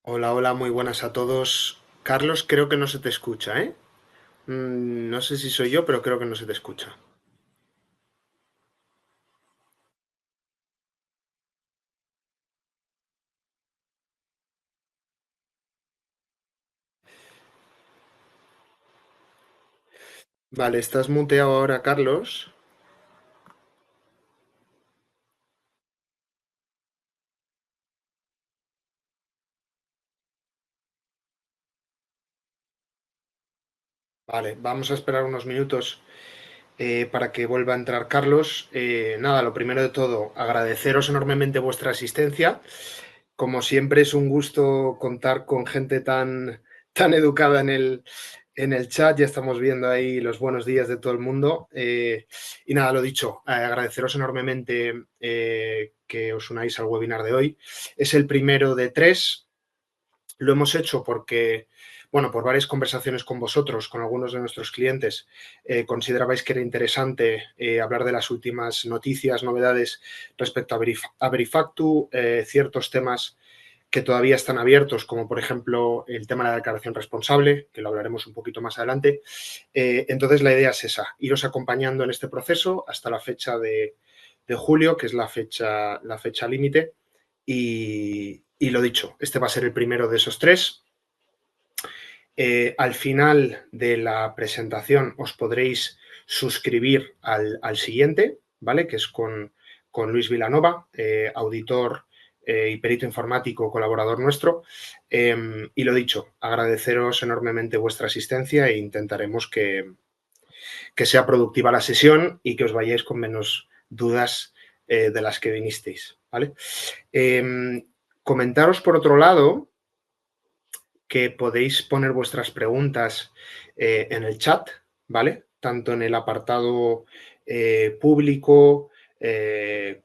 Hola, hola, muy buenas a todos. Carlos, creo que no se te escucha, ¿eh? No sé si soy yo, pero creo que no se te escucha. Vale, estás muteado ahora, Carlos. Vale, vamos a esperar unos minutos para que vuelva a entrar Carlos. Nada, lo primero de todo, agradeceros enormemente vuestra asistencia. Como siempre, es un gusto contar con gente tan educada en el chat. Ya estamos viendo ahí los buenos días de todo el mundo. Y nada, lo dicho, agradeceros enormemente que os unáis al webinar de hoy. Es el primero de tres. Lo hemos hecho porque, bueno, por varias conversaciones con vosotros, con algunos de nuestros clientes, considerabais que era interesante hablar de las últimas noticias, novedades respecto a Verifactu, ciertos temas que todavía están abiertos, como por ejemplo el tema de la declaración responsable, que lo hablaremos un poquito más adelante. Entonces la idea es esa, iros acompañando en este proceso hasta la fecha de julio, que es la fecha límite. Y lo dicho, este va a ser el primero de esos tres. Al final de la presentación os podréis suscribir al siguiente, ¿vale? Que es con Luis Vilanova, auditor y perito informático, colaborador nuestro. Y lo dicho, agradeceros enormemente vuestra asistencia e intentaremos que sea productiva la sesión y que os vayáis con menos dudas de las que vinisteis, ¿vale? Comentaros, por otro lado, que podéis poner vuestras preguntas en el chat, ¿vale? Tanto en el apartado público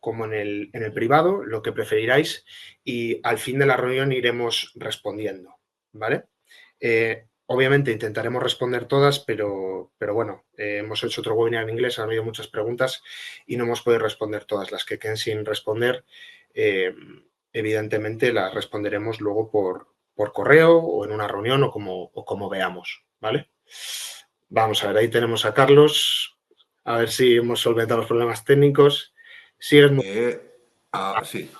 como en el privado, lo que preferiráis, y al fin de la reunión iremos respondiendo, ¿vale? Obviamente intentaremos responder todas, pero bueno, hemos hecho otro webinar en inglés, han habido muchas preguntas y no hemos podido responder todas. Las que queden sin responder, evidentemente las responderemos luego por correo o en una reunión o como veamos, ¿vale? Vamos a ver, ahí tenemos a Carlos, a ver si hemos solventado los problemas técnicos. Sigues muy... Sí.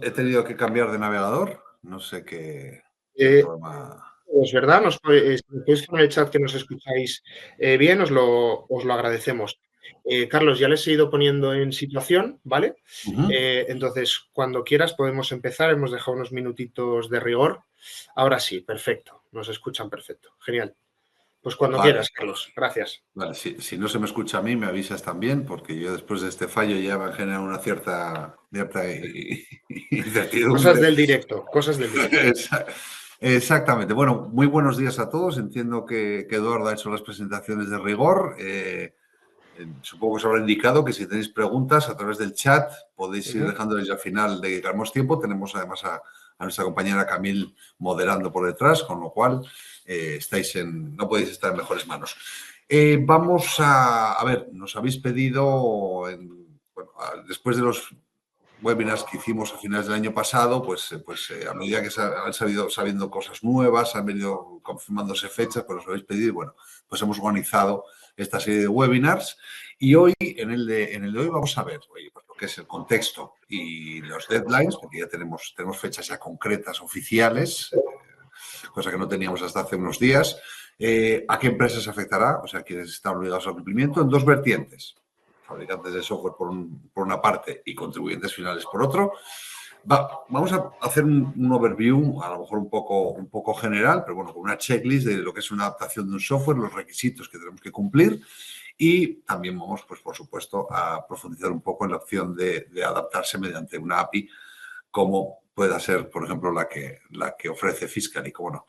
He tenido que cambiar de navegador. No sé qué problema. Es verdad, si me podéis poner en el chat que nos escucháis bien, os lo agradecemos. Carlos, ya les he ido poniendo en situación, ¿vale? Entonces, cuando quieras podemos empezar. Hemos dejado unos minutitos de rigor. Ahora sí, perfecto. Nos escuchan perfecto. Genial. Pues cuando Vale, quieras, Carlos. Gracias. vale. Si no se me escucha a mí, me avisas también, porque yo después de este fallo ya me ha generado una cierta Cosas incertidumbre. del directo, cosas del directo. Exactamente. Bueno, muy buenos días a todos. Entiendo que Eduardo ha hecho las presentaciones de rigor. Supongo que os habrá indicado que si tenéis preguntas a través del chat podéis ir dejándoles, y al final dedicaremos tiempo. Tenemos además a nuestra compañera Camille moderando por detrás, con lo cual no podéis estar en mejores manos. Vamos a ver, nos habéis pedido, después de los webinars que hicimos a finales del año pasado, a medida que han sabiendo cosas nuevas, han venido confirmándose fechas, pues nos habéis pedido y bueno, pues hemos organizado esta serie de webinars y hoy, en el de hoy, vamos a ver pues, lo que es el contexto y los deadlines, porque ya tenemos fechas ya concretas, oficiales, cosa que no teníamos hasta hace unos días. ¿A qué empresas afectará? O sea, quienes están obligados al cumplimiento en dos vertientes. Fabricantes de software por una parte y contribuyentes finales por otro. Vamos a hacer un overview, a lo mejor un poco general, pero bueno, con una checklist de lo que es una adaptación de un software, los requisitos que tenemos que cumplir y también vamos, pues por supuesto, a profundizar un poco en la opción de adaptarse mediante una API, como pueda ser, por ejemplo, la que ofrece Fiscally, como no.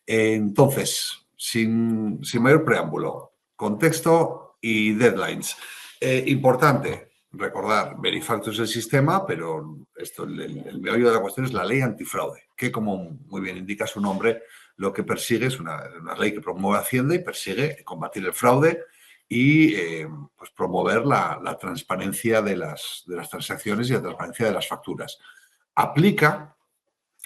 Entonces, sin mayor preámbulo, contexto y deadlines. Importante, recordar, Verifactu es el sistema, pero el meollo de la cuestión es la ley antifraude, que como muy bien indica su nombre, lo que persigue es una ley que promueve Hacienda y persigue combatir el fraude y pues promover la transparencia de las transacciones y la transparencia de las facturas. Aplica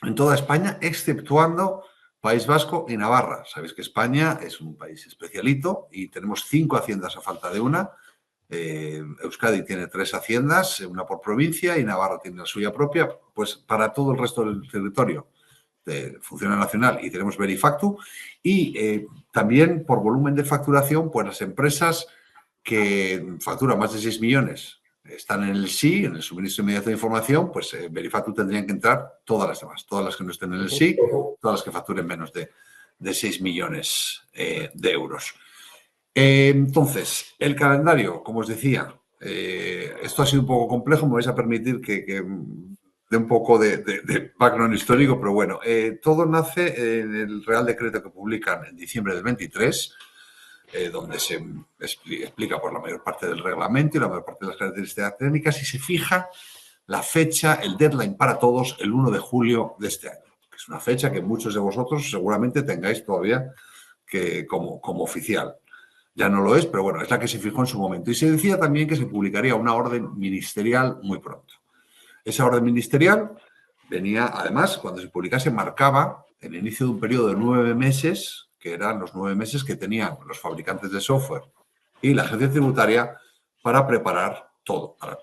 en toda España, exceptuando País Vasco y Navarra. Sabéis que España es un país especialito y tenemos 5 haciendas a falta de una. Euskadi tiene 3 haciendas, una por provincia, y Navarra tiene la suya propia. Pues para todo el resto del territorio funciona nacional y tenemos Verifactu. Y también por volumen de facturación, pues las empresas que facturan más de 6 millones están en el SI, en el suministro inmediato de información, pues Verifactu tendrían que entrar todas las demás, todas las que no estén en el SI, todas las que facturen menos de 6 millones de euros. Entonces, el calendario, como os decía, esto ha sido un poco complejo, me vais a permitir que dé un poco de background histórico, pero bueno, todo nace en el Real Decreto que publican en diciembre del 23, donde se explica por la mayor parte del reglamento y la mayor parte de las características técnicas, y se fija la fecha, el deadline para todos, el 1 de julio de este año, que es una fecha que muchos de vosotros seguramente tengáis todavía como oficial. Ya no lo es, pero bueno, es la que se fijó en su momento. Y se decía también que se publicaría una orden ministerial muy pronto. Esa orden ministerial venía, además, cuando se publicase, marcaba el inicio de un periodo de 9 meses, que eran los 9 meses que tenían los fabricantes de software y la agencia tributaria para preparar todo, para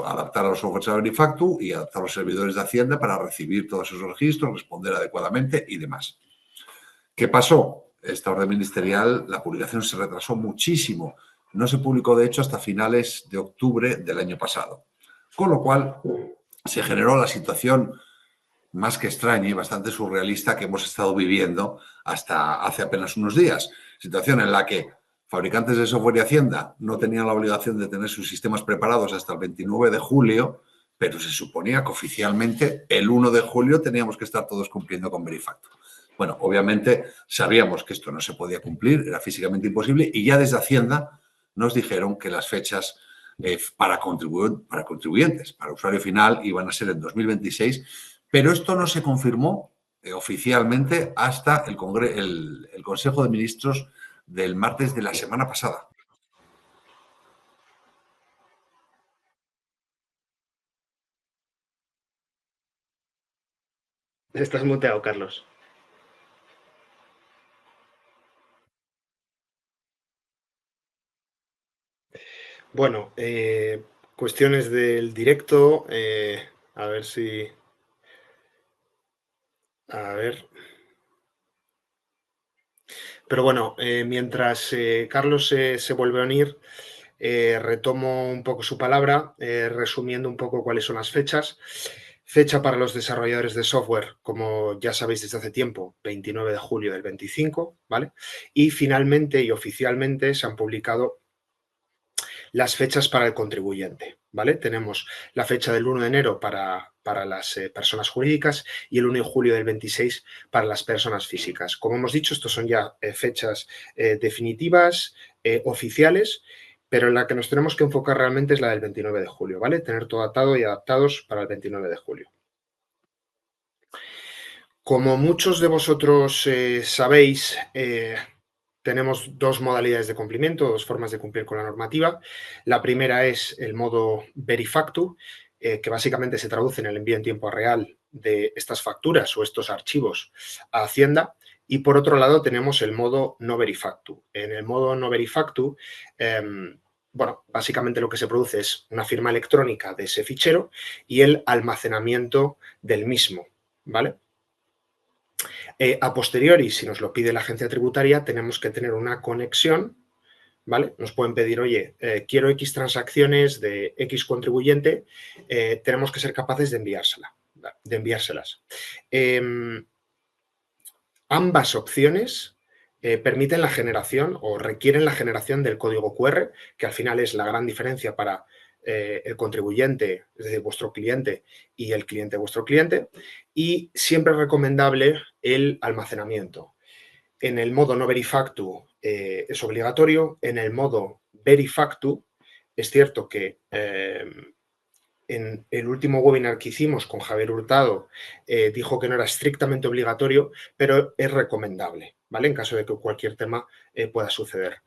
adaptar a los softwares a Verifactu y adaptar a los servidores de Hacienda para recibir todos esos registros, responder adecuadamente y demás. ¿Qué pasó? Esta orden ministerial, la publicación se retrasó muchísimo. No se publicó, de hecho, hasta finales de octubre del año pasado. Con lo cual, se generó la situación más que extraña y bastante surrealista que hemos estado viviendo hasta hace apenas unos días. Situación en la que fabricantes de software y Hacienda no tenían la obligación de tener sus sistemas preparados hasta el 29 de julio, pero se suponía que oficialmente el 1 de julio teníamos que estar todos cumpliendo con Verifactu. Bueno, obviamente sabíamos que esto no se podía cumplir, era físicamente imposible, y ya desde Hacienda nos dijeron que las fechas para contribuyentes, para usuario final, iban a ser en 2026, pero esto no se confirmó oficialmente hasta el Consejo de Ministros del martes de la semana pasada. Estás muteado, Carlos. Bueno, cuestiones del directo. A ver si... A ver. Pero bueno, mientras Carlos se vuelve a unir, retomo un poco su palabra, resumiendo un poco cuáles son las fechas. Fecha para los desarrolladores de software, como ya sabéis desde hace tiempo, 29 de julio del 25, ¿vale? Y finalmente y oficialmente se han publicado las fechas para el contribuyente, ¿vale? Tenemos la fecha del 1 de enero para las personas jurídicas y el 1 de julio del 26 para las personas físicas. Como hemos dicho, estos son ya fechas definitivas, oficiales, pero en la que nos tenemos que enfocar realmente es la del 29 de julio, ¿vale? Tener todo atado y adaptados para el 29 de julio. Como muchos de vosotros sabéis, tenemos dos modalidades de cumplimiento, dos formas de cumplir con la normativa. La primera es el modo Verifactu, que básicamente se traduce en el envío en tiempo real de estas facturas o estos archivos a Hacienda. Y por otro lado tenemos el modo no Verifactu. En el modo no Verifactu, bueno, básicamente lo que se produce es una firma electrónica de ese fichero y el almacenamiento del mismo, ¿vale? A posteriori, si nos lo pide la agencia tributaria, tenemos que tener una conexión, ¿vale? Nos pueden pedir, oye, quiero X transacciones de X contribuyente, tenemos que ser capaces de enviárselas. Ambas opciones permiten la generación o requieren la generación del código QR, que al final es la gran diferencia para el contribuyente, es decir, vuestro cliente y el cliente de vuestro cliente, y siempre es recomendable el almacenamiento. En el modo no Verifactu es obligatorio, en el modo Verifactu es cierto que en el último webinar que hicimos con Javier Hurtado dijo que no era estrictamente obligatorio, pero es recomendable, ¿vale? En caso de que cualquier tema pueda suceder.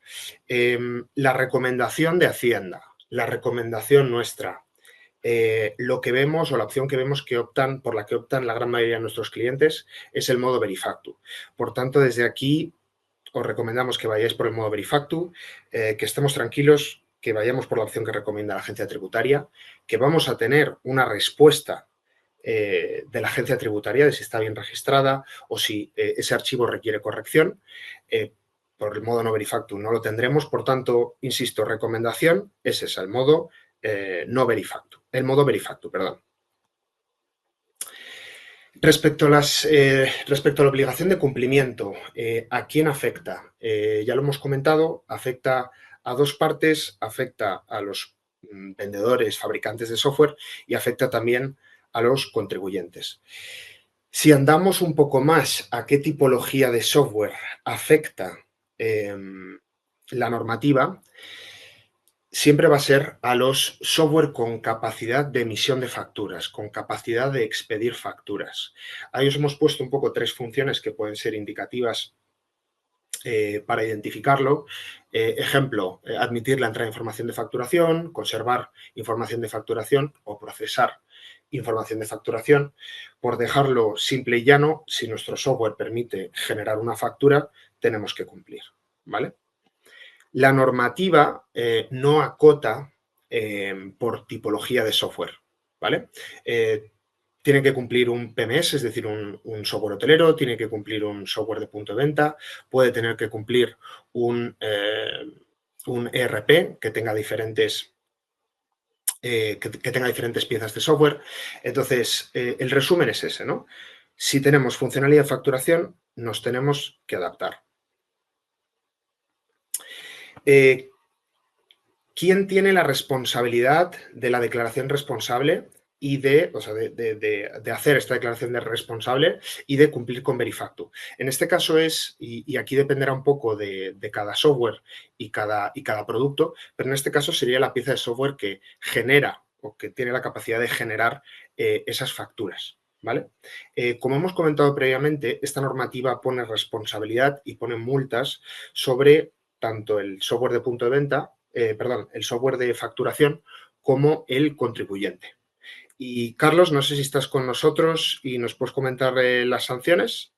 La recomendación de Hacienda, la recomendación nuestra, lo que vemos o la opción que vemos por la que optan la gran mayoría de nuestros clientes es el modo Verifactu. Por tanto, desde aquí os recomendamos que vayáis por el modo Verifactu, que estemos tranquilos, que vayamos por la opción que recomienda la agencia tributaria, que vamos a tener una respuesta de la agencia tributaria de si está bien registrada o si ese archivo requiere corrección. Por el modo no Verifactu no lo tendremos, por tanto, insisto, recomendación es esa, el modo no Verifactu, el modo Verifactu, perdón. Respecto a la obligación de cumplimiento, ¿a quién afecta? Ya lo hemos comentado, afecta a dos partes, afecta a los vendedores, fabricantes de software y afecta también a los contribuyentes. Si andamos un poco más a qué tipología de software afecta la normativa, siempre va a ser a los software con capacidad de emisión de facturas, con capacidad de expedir facturas. Ahí os hemos puesto un poco 3 funciones que pueden ser indicativas para identificarlo. Ejemplo, admitir la entrada de información de facturación, conservar información de facturación o procesar información de facturación. Por dejarlo simple y llano, si nuestro software permite generar una factura, tenemos que cumplir, ¿vale? La normativa no acota por tipología de software, ¿vale? Tiene que cumplir un PMS, es decir, un software hotelero, tiene que cumplir un software de punto de venta, puede tener que cumplir un ERP que tenga diferentes piezas de software. Entonces, el resumen es ese, ¿no? Si tenemos funcionalidad de facturación, nos tenemos que adaptar. ¿Quién tiene la responsabilidad de la declaración responsable y de hacer esta declaración de responsable y de cumplir con Verifactu? En este caso es, y aquí dependerá un poco de cada software y cada producto, pero en este caso sería la pieza de software que genera o que tiene la capacidad de generar esas facturas, ¿vale? Como hemos comentado previamente, esta normativa pone responsabilidad y pone multas sobre tanto el software de punto de venta, el software de facturación como el contribuyente. Y Carlos, no sé si estás con nosotros y nos puedes comentar las sanciones.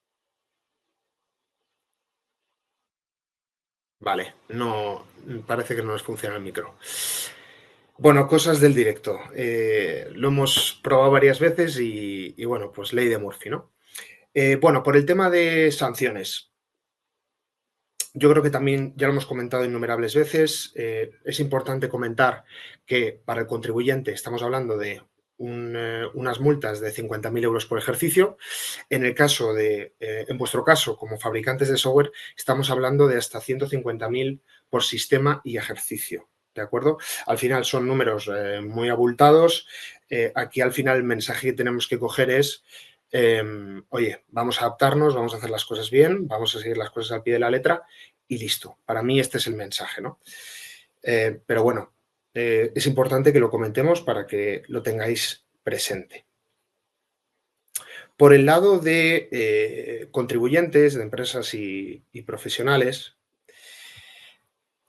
Vale, no, parece que no nos funciona el micro. Bueno, cosas del directo. Lo hemos probado varias veces y bueno, pues ley de Murphy, ¿no? Bueno, por el tema de sanciones. Yo creo que también ya lo hemos comentado innumerables veces. Es importante comentar que para el contribuyente estamos hablando de unas multas de 50.000 euros por ejercicio. En vuestro caso, como fabricantes de software, estamos hablando de hasta 150.000 por sistema y ejercicio. ¿De acuerdo? Al final son números muy abultados. Aquí al final el mensaje que tenemos que coger es oye, vamos a adaptarnos, vamos a hacer las cosas bien, vamos a seguir las cosas al pie de la letra y listo. Para mí este es el mensaje, ¿no? Pero bueno, es importante que lo comentemos para que lo tengáis presente. Por el lado de contribuyentes, de empresas y profesionales,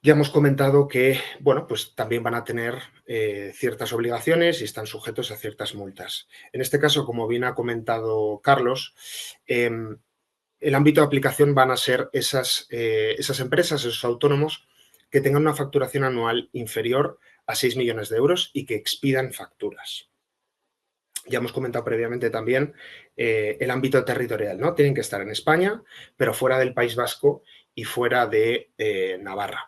ya hemos comentado que, bueno, pues también van a tener ciertas obligaciones y están sujetos a ciertas multas. En este caso, como bien ha comentado Carlos, el ámbito de aplicación van a ser esas empresas, esos autónomos que tengan una facturación anual inferior a 6 millones de euros y que expidan facturas. Ya hemos comentado previamente también el ámbito territorial, ¿no? Tienen que estar en España, pero fuera del País Vasco y fuera de Navarra.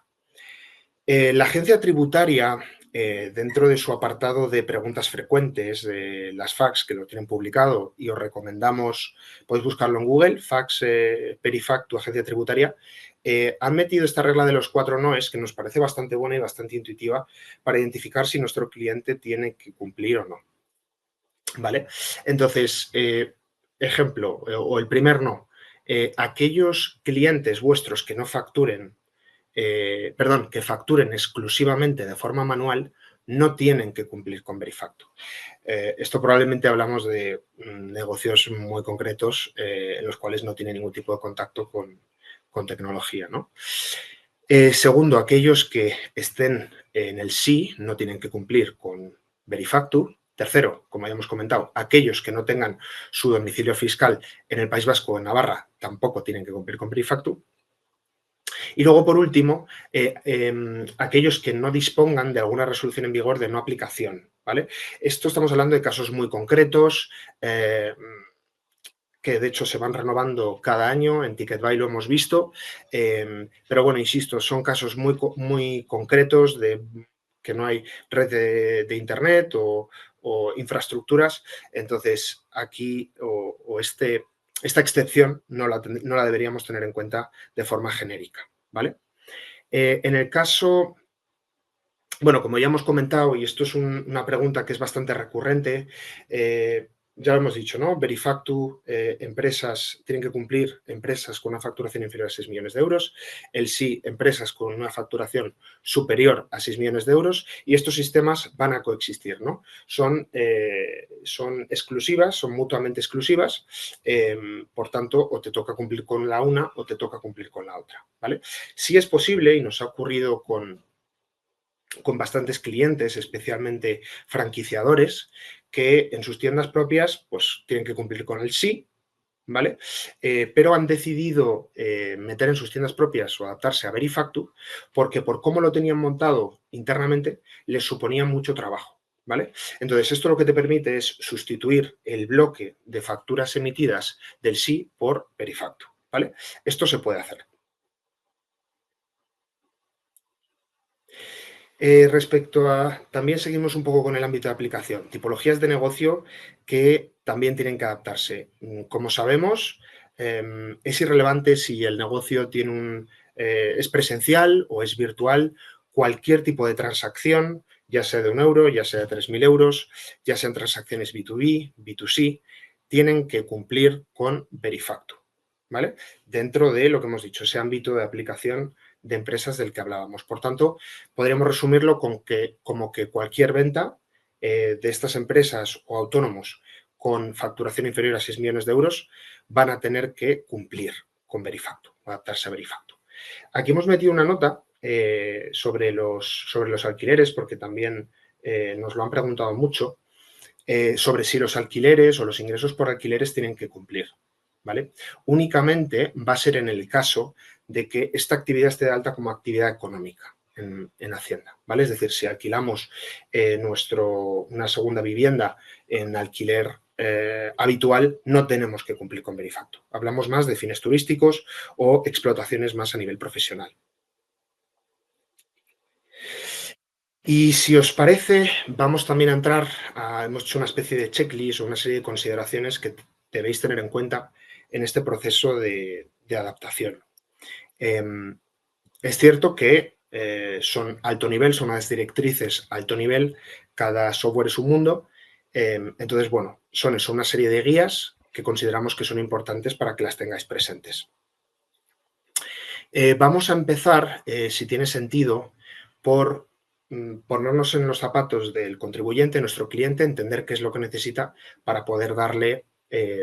La agencia tributaria, dentro de su apartado de preguntas frecuentes, de las FAQs que lo tienen publicado y os recomendamos, podéis buscarlo en Google, FAQs Verifactu agencia tributaria, han metido esta regla de los 4 noes que nos parece bastante buena y bastante intuitiva para identificar si nuestro cliente tiene que cumplir o no. ¿Vale? Entonces, ejemplo, o el primer no, aquellos clientes vuestros que no facturen que facturen exclusivamente de forma manual, no tienen que cumplir con Verifactu. Esto probablemente hablamos de negocios muy concretos en los cuales no tiene ningún tipo de contacto con tecnología, ¿no? Segundo, aquellos que estén en el sí no tienen que cumplir con Verifactu. Tercero, como ya hemos comentado, aquellos que no tengan su domicilio fiscal en el País Vasco o en Navarra tampoco tienen que cumplir con Verifactu. Y luego, por último, aquellos que no dispongan de alguna resolución en vigor de no aplicación, ¿vale? Esto estamos hablando de casos muy concretos, que de hecho se van renovando cada año, en TicketBuy lo hemos visto, pero bueno, insisto, son casos muy concretos de que no hay red de internet o infraestructuras, entonces aquí esta excepción no la deberíamos tener en cuenta de forma genérica, ¿vale? En el caso, bueno, como ya hemos comentado, y esto es una pregunta que es bastante recurrente, ya lo hemos dicho, ¿no? Verifactu, empresas, tienen que cumplir empresas con una facturación inferior a 6 millones de euros, el sí, empresas con una facturación superior a 6 millones de euros, y estos sistemas van a coexistir, ¿no? Son exclusivas, son mutuamente exclusivas, por tanto, o te toca cumplir con la una o te toca cumplir con la otra, ¿vale? Sí es posible, y nos ha ocurrido con bastantes clientes, especialmente franquiciadores, que en sus tiendas propias pues tienen que cumplir con el sí, ¿vale? Pero han decidido meter en sus tiendas propias o adaptarse a Verifactu porque por cómo lo tenían montado internamente les suponía mucho trabajo, ¿vale? Entonces, esto lo que te permite es sustituir el bloque de facturas emitidas del sí por Verifactu, ¿vale? Esto se puede hacer. Respecto a, también seguimos un poco con el ámbito de aplicación, tipologías de negocio que también tienen que adaptarse. Como sabemos, es irrelevante si el negocio es presencial o es virtual, cualquier tipo de transacción, ya sea de 1 euro, ya sea de 3.000 euros, ya sean transacciones B2B, B2C, tienen que cumplir con Verifactu, ¿vale? Dentro de lo que hemos dicho, ese ámbito de aplicación de empresas del que hablábamos. Por tanto, podríamos resumirlo como que cualquier venta de estas empresas o autónomos con facturación inferior a 6 millones de euros van a tener que cumplir con Verifactu, adaptarse a Verifactu. Aquí hemos metido una nota sobre los alquileres, porque también nos lo han preguntado mucho, sobre si los alquileres o los ingresos por alquileres tienen que cumplir, ¿vale? Únicamente va a ser en el caso de que esta actividad esté de alta como actividad económica en Hacienda, ¿vale? Es decir, si alquilamos una segunda vivienda en alquiler habitual, no tenemos que cumplir con Verifactu. Hablamos más de fines turísticos o explotaciones más a nivel profesional. Y si os parece, vamos también a entrar, hemos hecho una especie de checklist o una serie de consideraciones que debéis tener en cuenta en este proceso de adaptación. Es cierto que son alto nivel, son unas directrices alto nivel, cada software es un mundo, entonces, bueno, son una serie de guías que consideramos que son importantes para que las tengáis presentes. Vamos a empezar, si tiene sentido, por ponernos en los zapatos del contribuyente, nuestro cliente, entender qué es lo que necesita para poder darle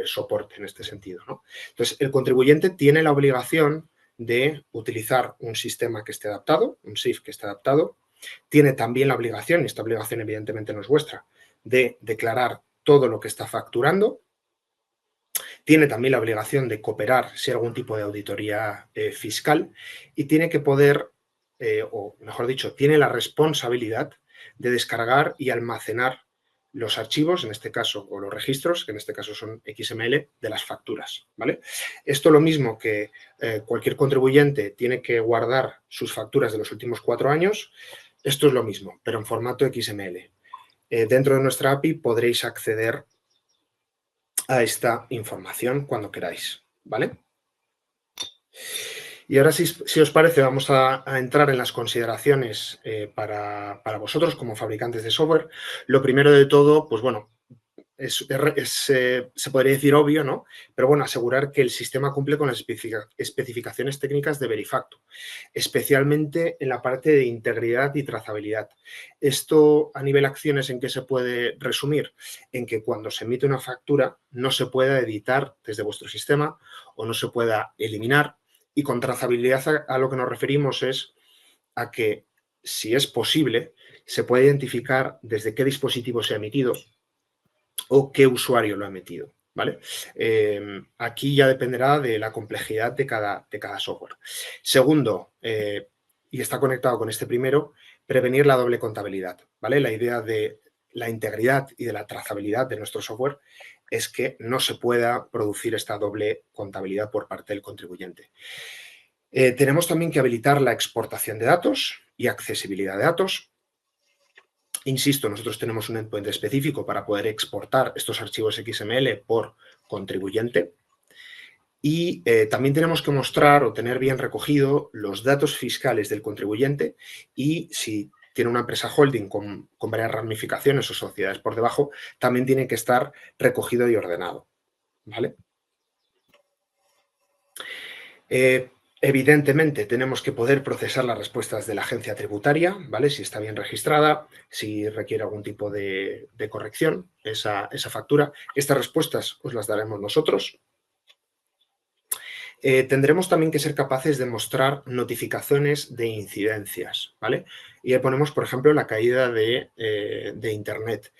soporte en este sentido, ¿no? Entonces, el contribuyente tiene la obligación de utilizar un sistema que esté adaptado, un SIF que esté adaptado. Tiene también la obligación, y esta obligación evidentemente no es vuestra, de declarar todo lo que está facturando. Tiene también la obligación de cooperar si hay algún tipo de auditoría fiscal y tiene que poder, o mejor dicho, tiene la responsabilidad de descargar y almacenar los archivos, en este caso, o los registros, que en este caso son XML, de las facturas, ¿vale? Esto lo mismo que cualquier contribuyente tiene que guardar sus facturas de los últimos 4 años, esto es lo mismo, pero en formato XML. Dentro de nuestra API podréis acceder a esta información cuando queráis, ¿vale? Y ahora, si os parece, vamos a entrar en las consideraciones para vosotros como fabricantes de software. Lo primero de todo, pues bueno, se podría decir obvio, ¿no? Pero bueno, asegurar que el sistema cumple con las especificaciones técnicas de Verifactu, especialmente en la parte de integridad y trazabilidad. Esto a nivel acciones, ¿en qué se puede resumir? En que cuando se emite una factura no se pueda editar desde vuestro sistema o no se pueda eliminar. Y con trazabilidad a lo que nos referimos es a que, si es posible, se puede identificar desde qué dispositivo se ha emitido, o qué usuario lo ha metido, ¿vale? Aquí ya dependerá de la complejidad de cada software. Segundo, y está conectado con este primero, prevenir la doble contabilidad, ¿vale? La idea de la integridad y de la trazabilidad de nuestro software es que no se pueda producir esta doble contabilidad por parte del contribuyente. Tenemos también que habilitar la exportación de datos y accesibilidad de datos. Insisto, nosotros tenemos un endpoint específico para poder exportar estos archivos XML por contribuyente. Y también tenemos que mostrar o tener bien recogido los datos fiscales del contribuyente y si tiene una empresa holding con varias ramificaciones o sociedades por debajo, también tiene que estar recogido y ordenado, ¿vale? Evidentemente, tenemos que poder procesar las respuestas de la agencia tributaria, ¿vale? Si está bien registrada, si requiere algún tipo de corrección esa factura. Estas respuestas os las daremos nosotros. Tendremos también que ser capaces de mostrar notificaciones de incidencias, ¿vale? Y ahí ponemos, por ejemplo, la caída de Internet.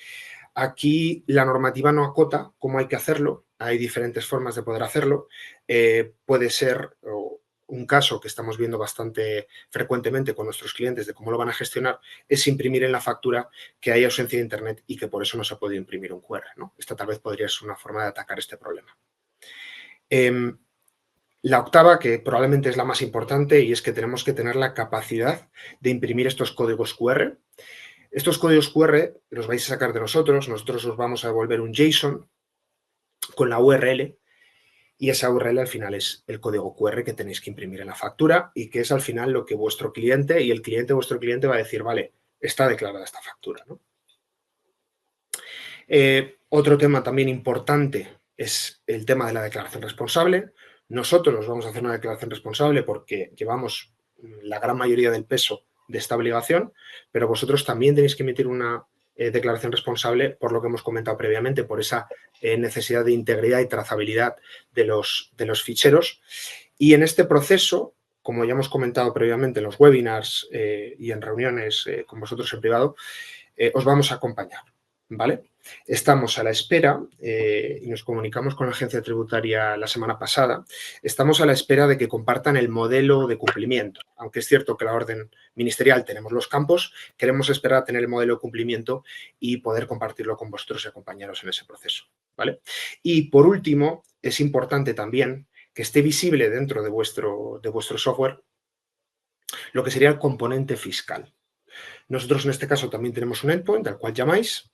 Aquí la normativa no acota cómo hay que hacerlo, hay diferentes formas de poder hacerlo. Puede ser un caso que estamos viendo bastante frecuentemente con nuestros clientes de cómo lo van a gestionar, es imprimir en la factura que hay ausencia de Internet y que por eso no se puede imprimir un QR, ¿no? Esta tal vez podría ser una forma de atacar este problema. La octava, que probablemente es la más importante, y es que tenemos que tener la capacidad de imprimir estos códigos QR. Estos códigos QR los vais a sacar de nosotros os vamos a devolver un JSON con la URL y esa URL al final es el código QR que tenéis que imprimir en la factura y que es al final lo que vuestro cliente y el cliente de vuestro cliente va a decir, vale, está declarada esta factura, ¿no? Otro tema también importante es el tema de la declaración responsable. Nosotros vamos a hacer una declaración responsable porque llevamos la gran mayoría del peso de esta obligación, pero vosotros también tenéis que emitir una declaración responsable por lo que hemos comentado previamente, por esa necesidad de integridad y trazabilidad de los ficheros. Y en este proceso, como ya hemos comentado previamente en los webinars y en reuniones con vosotros en privado, os vamos a acompañar, ¿vale? Estamos a la espera, y nos comunicamos con la agencia tributaria la semana pasada, estamos a la espera de que compartan el modelo de cumplimiento. Aunque es cierto que la orden ministerial tenemos los campos, queremos esperar a tener el modelo de cumplimiento y poder compartirlo con vosotros y acompañaros en ese proceso, ¿vale? Y por último, es importante también que esté visible dentro de vuestro software lo que sería el componente fiscal. Nosotros en este caso también tenemos un endpoint al cual llamáis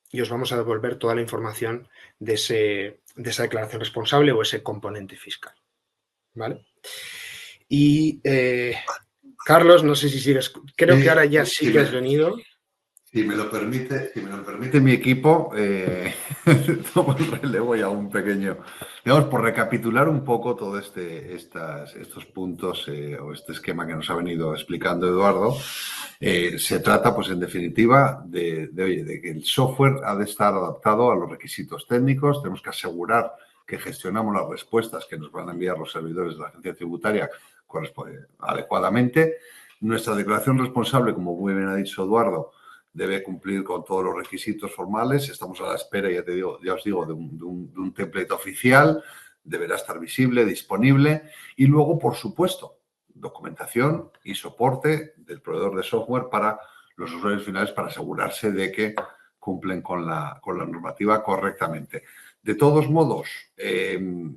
y os vamos a devolver toda la información de esa declaración responsable o ese componente fiscal, ¿vale? Y Carlos, no sé si sigues, creo que ahora ya sí que has venido. Si me lo permite mi equipo, tomo el relevo y hago un pequeño, digamos, por recapitular un poco todos estos puntos o este esquema que nos ha venido explicando Eduardo. Se trata, pues, en definitiva, de que el software ha de estar adaptado a los requisitos técnicos. Tenemos que asegurar que gestionamos las respuestas que nos van a enviar los servidores de la agencia tributaria adecuadamente. Nuestra declaración responsable, como muy bien ha dicho Eduardo, debe cumplir con todos los requisitos formales. Estamos a la espera, ya os digo, de un template oficial. Deberá estar visible, disponible. Y luego, por supuesto, documentación y soporte del proveedor de software para los usuarios finales para asegurarse de que cumplen con la normativa correctamente. De todos modos,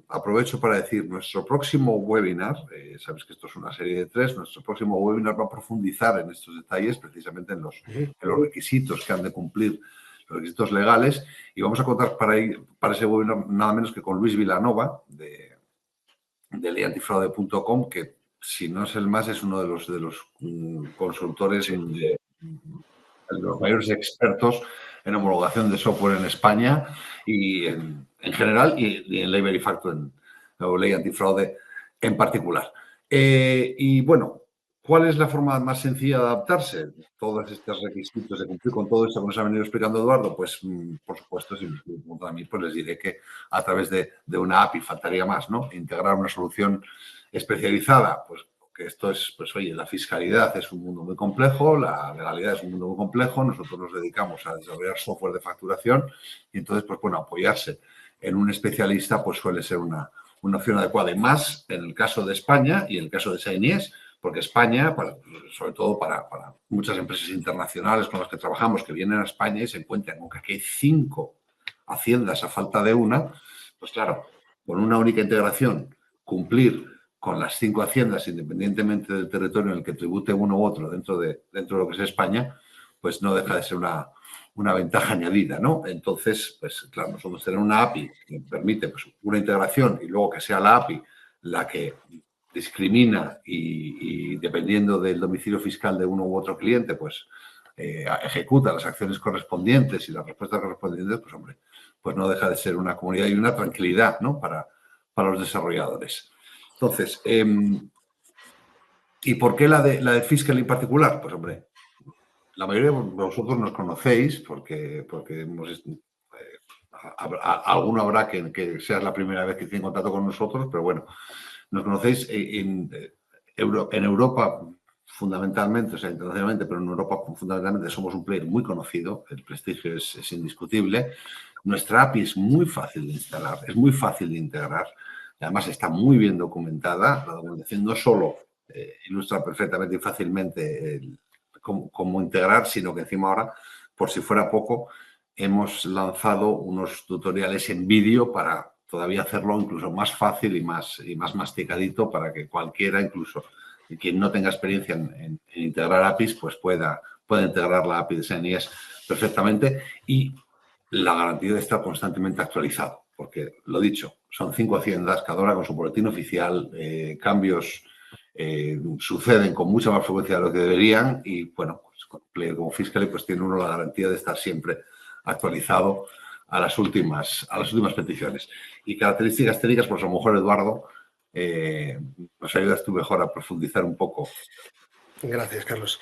aprovecho para decir, nuestro próximo webinar, sabes que esto es una serie de 3, nuestro próximo webinar va a profundizar en estos detalles, precisamente en los requisitos que han de cumplir, los requisitos legales, y vamos a contar para ese webinar nada menos que con Luis Vilanova, de leyantifraude.com, que si no es el más, es uno de los consultores de los mayores expertos en homologación de software en España y en general y en Ley Verifacto, o Ley Antifraude en particular. Y bueno, ¿cuál es la forma más sencilla de adaptarse? Todos estos requisitos de cumplir con todo esto que nos ha venido explicando Eduardo, pues por supuesto, si me preguntan a mí, pues les diré que a través de una API faltaría más, ¿no? Integrar una solución especializada, pues porque esto es, pues oye, la fiscalidad es un mundo muy complejo, la legalidad es un mundo muy complejo, nosotros nos dedicamos a desarrollar software de facturación y entonces, pues bueno, apoyarse en un especialista pues suele ser una opción adecuada. Y más en el caso de España y en el caso de Sainies, porque España, sobre todo para muchas empresas internacionales con las que trabajamos que vienen a España y se encuentran con que aquí hay 5 haciendas a falta de una, pues claro, con una única integración, cumplir con las 5 haciendas, independientemente del territorio en el que tribute uno u otro dentro de lo que es España, pues no deja de ser una ventaja añadida, ¿no? Entonces, pues claro, nosotros tener una API que permite pues, una integración y luego que sea la API la que discrimina y dependiendo del domicilio fiscal de uno u otro cliente, pues ejecuta las acciones correspondientes y las respuestas correspondientes, pues hombre, pues no deja de ser una comunidad y una tranquilidad, ¿no? Para los desarrolladores. Entonces, ¿y por qué la de Fiscal en particular? Pues hombre, la mayoría de vosotros nos conocéis porque hemos... alguno habrá que sea la primera vez que tiene contacto con nosotros, pero bueno, nos conocéis en Europa fundamentalmente, o sea, internacionalmente, pero en Europa fundamentalmente somos un player muy conocido, el prestigio es indiscutible. Nuestra API es muy fácil de instalar, es muy fácil de integrar, además está muy bien documentada. La documentación no solo ilustra perfectamente y fácilmente cómo integrar, sino que encima ahora, por si fuera poco, hemos lanzado unos tutoriales en vídeo para todavía hacerlo incluso más fácil y más masticadito para que cualquiera, incluso quien no tenga experiencia en integrar APIs, pues pueda integrar la API de Sainies perfectamente y la garantía de estar constantemente actualizado, porque lo dicho, son 5 haciendas, cada una con su boletín oficial, cambios suceden con mucha más frecuencia de lo que deberían y, bueno, pues con Player como Fiscally pues tiene uno la garantía de estar siempre actualizado a las últimas peticiones. Y características técnicas, pues a lo mejor, Eduardo, nos ayudas tú mejor a profundizar un poco. Gracias, Carlos.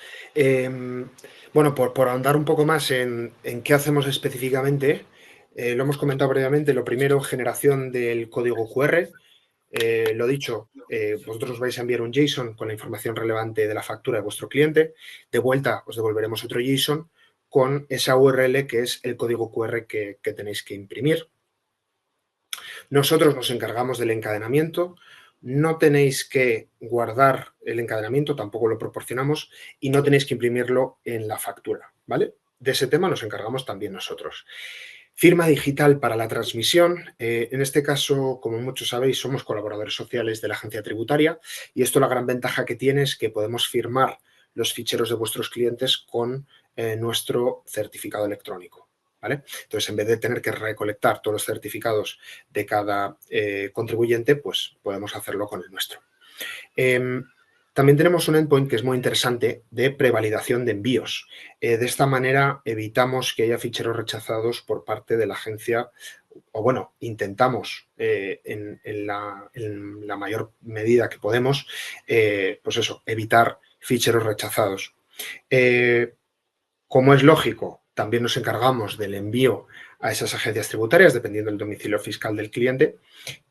Bueno, por ahondar un poco más en qué hacemos específicamente, lo hemos comentado previamente. Lo primero, generación del código QR. Lo dicho, vosotros os vais a enviar un JSON con la información relevante de la factura de vuestro cliente. De vuelta os devolveremos otro JSON con esa URL que es el código QR que tenéis que imprimir. Nosotros nos encargamos del encadenamiento. No tenéis que guardar el encadenamiento, tampoco lo proporcionamos, y no tenéis que imprimirlo en la factura, ¿vale? De ese tema nos encargamos también nosotros. Firma digital para la transmisión. En este caso, como muchos sabéis, somos colaboradores sociales de la agencia tributaria y esto la gran ventaja que tiene es que podemos firmar los ficheros de vuestros clientes con nuestro certificado electrónico. ¿Vale? Entonces, en vez de tener que recolectar todos los certificados de cada contribuyente, pues podemos hacerlo con el nuestro. También tenemos un endpoint que es muy interesante de prevalidación de envíos. De esta manera evitamos que haya ficheros rechazados por parte de la agencia, o bueno, intentamos en la mayor medida que podemos, pues eso, evitar ficheros rechazados. Como es lógico, también nos encargamos del envío a esas agencias tributarias, dependiendo del domicilio fiscal del cliente.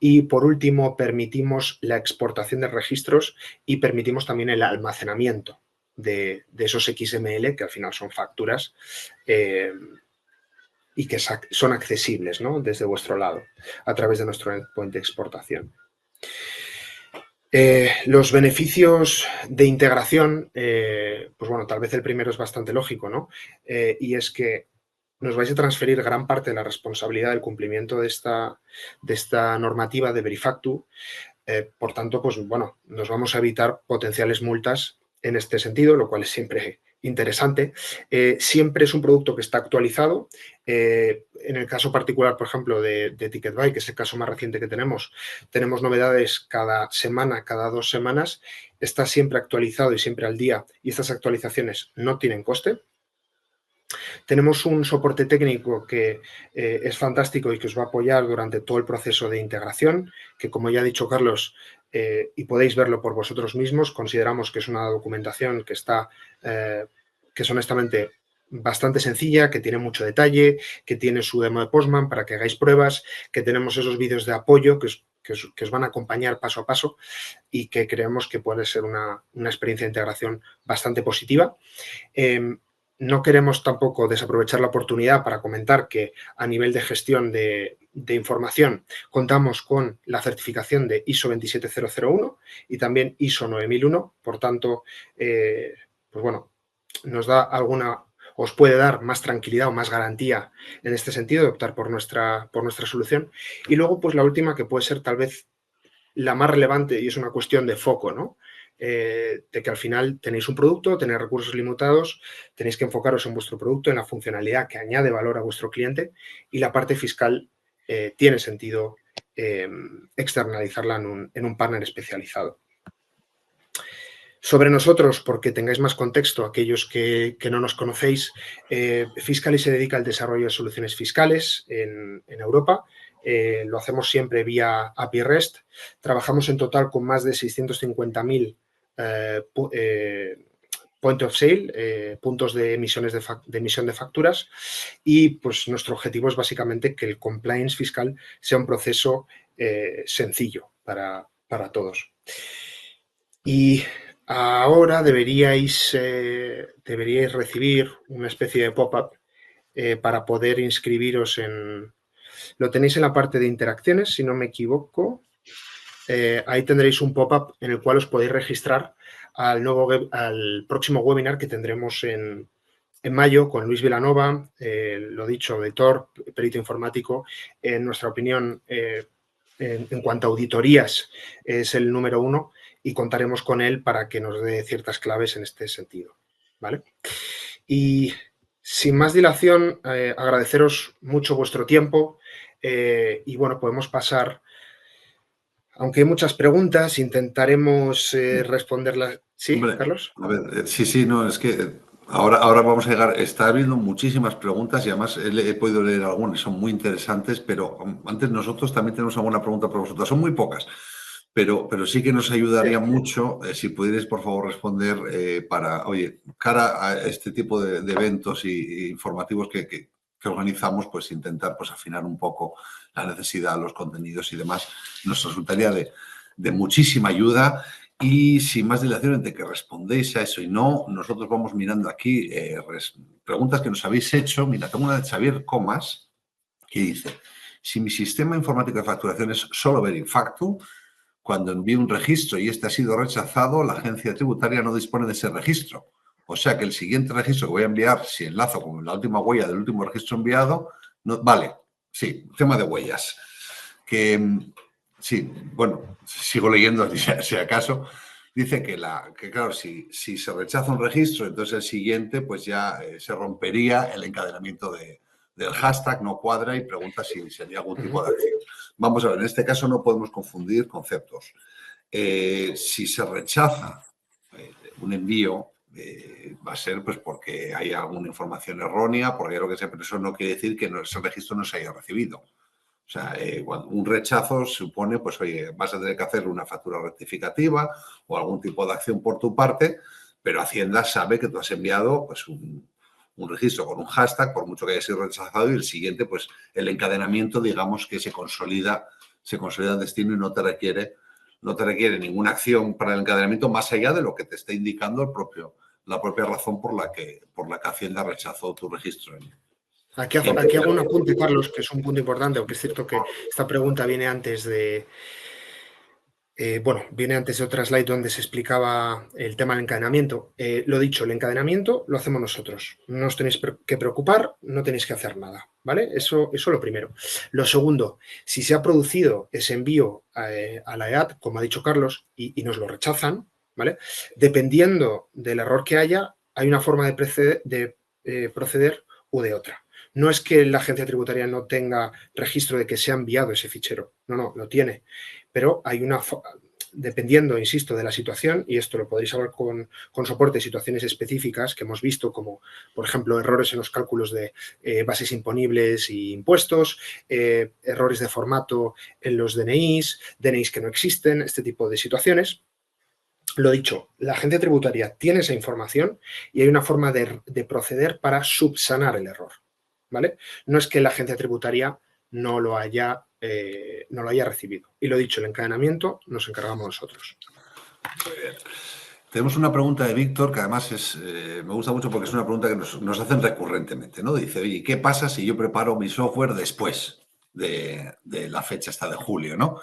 Y, por último, permitimos la exportación de registros y permitimos también el almacenamiento de esos XML, que al final son facturas, y que son accesibles, ¿no? Desde vuestro lado, a través de nuestro endpoint de exportación. Los beneficios de integración, pues bueno, tal vez el primero es bastante lógico, ¿no? Y es que nos vais a transferir gran parte de la responsabilidad del cumplimiento de esta normativa de Verifactu. Por tanto, pues bueno, nos vamos a evitar potenciales multas en este sentido, lo cual es siempre interesante. Siempre es un producto que está actualizado. En el caso particular, por ejemplo, de TicketBuy, que es el caso más reciente que tenemos novedades cada semana, cada 2 semanas. Está siempre actualizado y siempre al día y estas actualizaciones no tienen coste. Tenemos un soporte técnico que es fantástico y que os va a apoyar durante todo el proceso de integración, que como ya ha dicho Carlos, y podéis verlo por vosotros mismos, consideramos que es una documentación que es honestamente bastante sencilla, que tiene mucho detalle, que tiene su demo de Postman para que hagáis pruebas, que tenemos esos vídeos de apoyo que que os van a acompañar paso a paso y que creemos que puede ser una experiencia de integración bastante positiva. No queremos tampoco desaprovechar la oportunidad para comentar que a nivel de gestión de información contamos con la certificación de ISO 27001 y también ISO 9001. Por tanto, pues bueno, os puede dar más tranquilidad o más garantía en este sentido de optar por nuestra solución. Y luego, pues la última, que puede ser tal vez la más relevante y es una cuestión de foco, ¿no? De que al final tenéis un producto, tenéis recursos limitados, tenéis que enfocaros en vuestro producto, en la funcionalidad que añade valor a vuestro cliente y la parte fiscal tiene sentido externalizarla en un partner especializado. Sobre nosotros, porque tengáis más contexto, aquellos que no nos conocéis, Fiscally se dedica al desarrollo de soluciones fiscales en Europa. Lo hacemos siempre vía API REST. Trabajamos en total con más de 650.000 point of sale, puntos de emisión de facturas, y pues nuestro objetivo es básicamente que el compliance fiscal sea un proceso sencillo para todos. Y ahora deberíais recibir una especie de pop-up para poder inscribiros en... Lo tenéis en la parte de interacciones, si no me equivoco. Ahí tendréis un pop-up en el cual os podéis registrar al próximo webinar que tendremos en mayo con Luis Vilanova, lo dicho, auditor, perito informático. En nuestra opinión, en cuanto a auditorías, es el número 1 y contaremos con él para que nos dé ciertas claves en este sentido, ¿vale? Y sin más dilación, agradeceros mucho vuestro tiempo y, bueno, podemos pasar... Aunque hay muchas preguntas, intentaremos responderlas. ¿Sí, Hombre, Carlos? A ver, sí, no, es que ahora vamos a llegar. Está habiendo muchísimas preguntas y además he podido leer algunas, son muy interesantes, pero antes nosotros también tenemos alguna pregunta para vosotros. Son muy pocas, pero sí que nos ayudaría mucho si pudierais, por favor, responder para, oye, cara a este tipo de eventos y informativos que organizamos, pues intentar pues afinar un poco la necesidad, los contenidos y demás. Nos resultaría de muchísima ayuda. Y sin más dilación, entre que respondéis a eso y no, nosotros vamos mirando aquí preguntas que nos habéis hecho. Mira, tengo una de Xavier Comas que dice: si mi sistema informático de facturación es solo Verifactu, cuando envío un registro y este ha sido rechazado, la agencia tributaria no dispone de ese registro. O sea que el siguiente registro que voy a enviar, si enlazo con la última huella del último registro enviado, no, vale, sí, tema de huellas. Sí, bueno, sigo leyendo si acaso. Dice que claro, si se rechaza un registro, entonces el siguiente pues ya se rompería el encadenamiento del hashtag, no cuadra, y pregunta si sería algún tipo de acción. Vamos a ver, en este caso no podemos confundir conceptos. Si se rechaza un envío, va a ser pues porque hay alguna información errónea, porque lo que sea, pero eso no quiere decir que ese registro no se haya recibido. O sea, un rechazo supone, pues, oye, vas a tener que hacer una factura rectificativa o algún tipo de acción por tu parte, pero Hacienda sabe que tú has enviado, pues, un registro con un hashtag, por mucho que haya sido rechazado, y el siguiente, pues, el encadenamiento, digamos, que se consolida el destino y no te requiere ninguna acción para el encadenamiento más allá de lo que te está indicando la propia razón por la que Hacienda rechazó tu registro. Aquí hago un apunte, Carlos, que es un punto importante, aunque es cierto que esta pregunta viene antes de... viene antes de otra slide donde se explicaba el tema del encadenamiento. Lo dicho, el encadenamiento lo hacemos nosotros. No os tenéis que preocupar, no tenéis que hacer nada, ¿vale? Eso lo primero. Lo segundo, si se ha producido ese envío a la EAT, como ha dicho Carlos, y nos lo rechazan, ¿vale? Dependiendo del error que haya, hay una forma de proceder u de otra. No es que la agencia tributaria no tenga registro de que se ha enviado ese fichero. No, lo tiene. Pero hay dependiendo, insisto, de la situación, y esto lo podréis hablar con soporte de situaciones específicas que hemos visto, como, por ejemplo, errores en los cálculos de bases imponibles y impuestos, errores de formato en los DNIs que no existen, este tipo de situaciones. Lo dicho, la agencia tributaria tiene esa información y hay una forma de proceder para subsanar el error, ¿vale? No es que la agencia tributaria no lo haya no lo haya recibido. Y lo dicho, el encadenamiento nos encargamos nosotros. Muy bien. Tenemos una pregunta de Víctor que además me gusta mucho porque es una pregunta que nos hacen recurrentemente, ¿no? Dice, oye, ¿qué pasa si yo preparo mi software después de la fecha esta de julio, ¿no?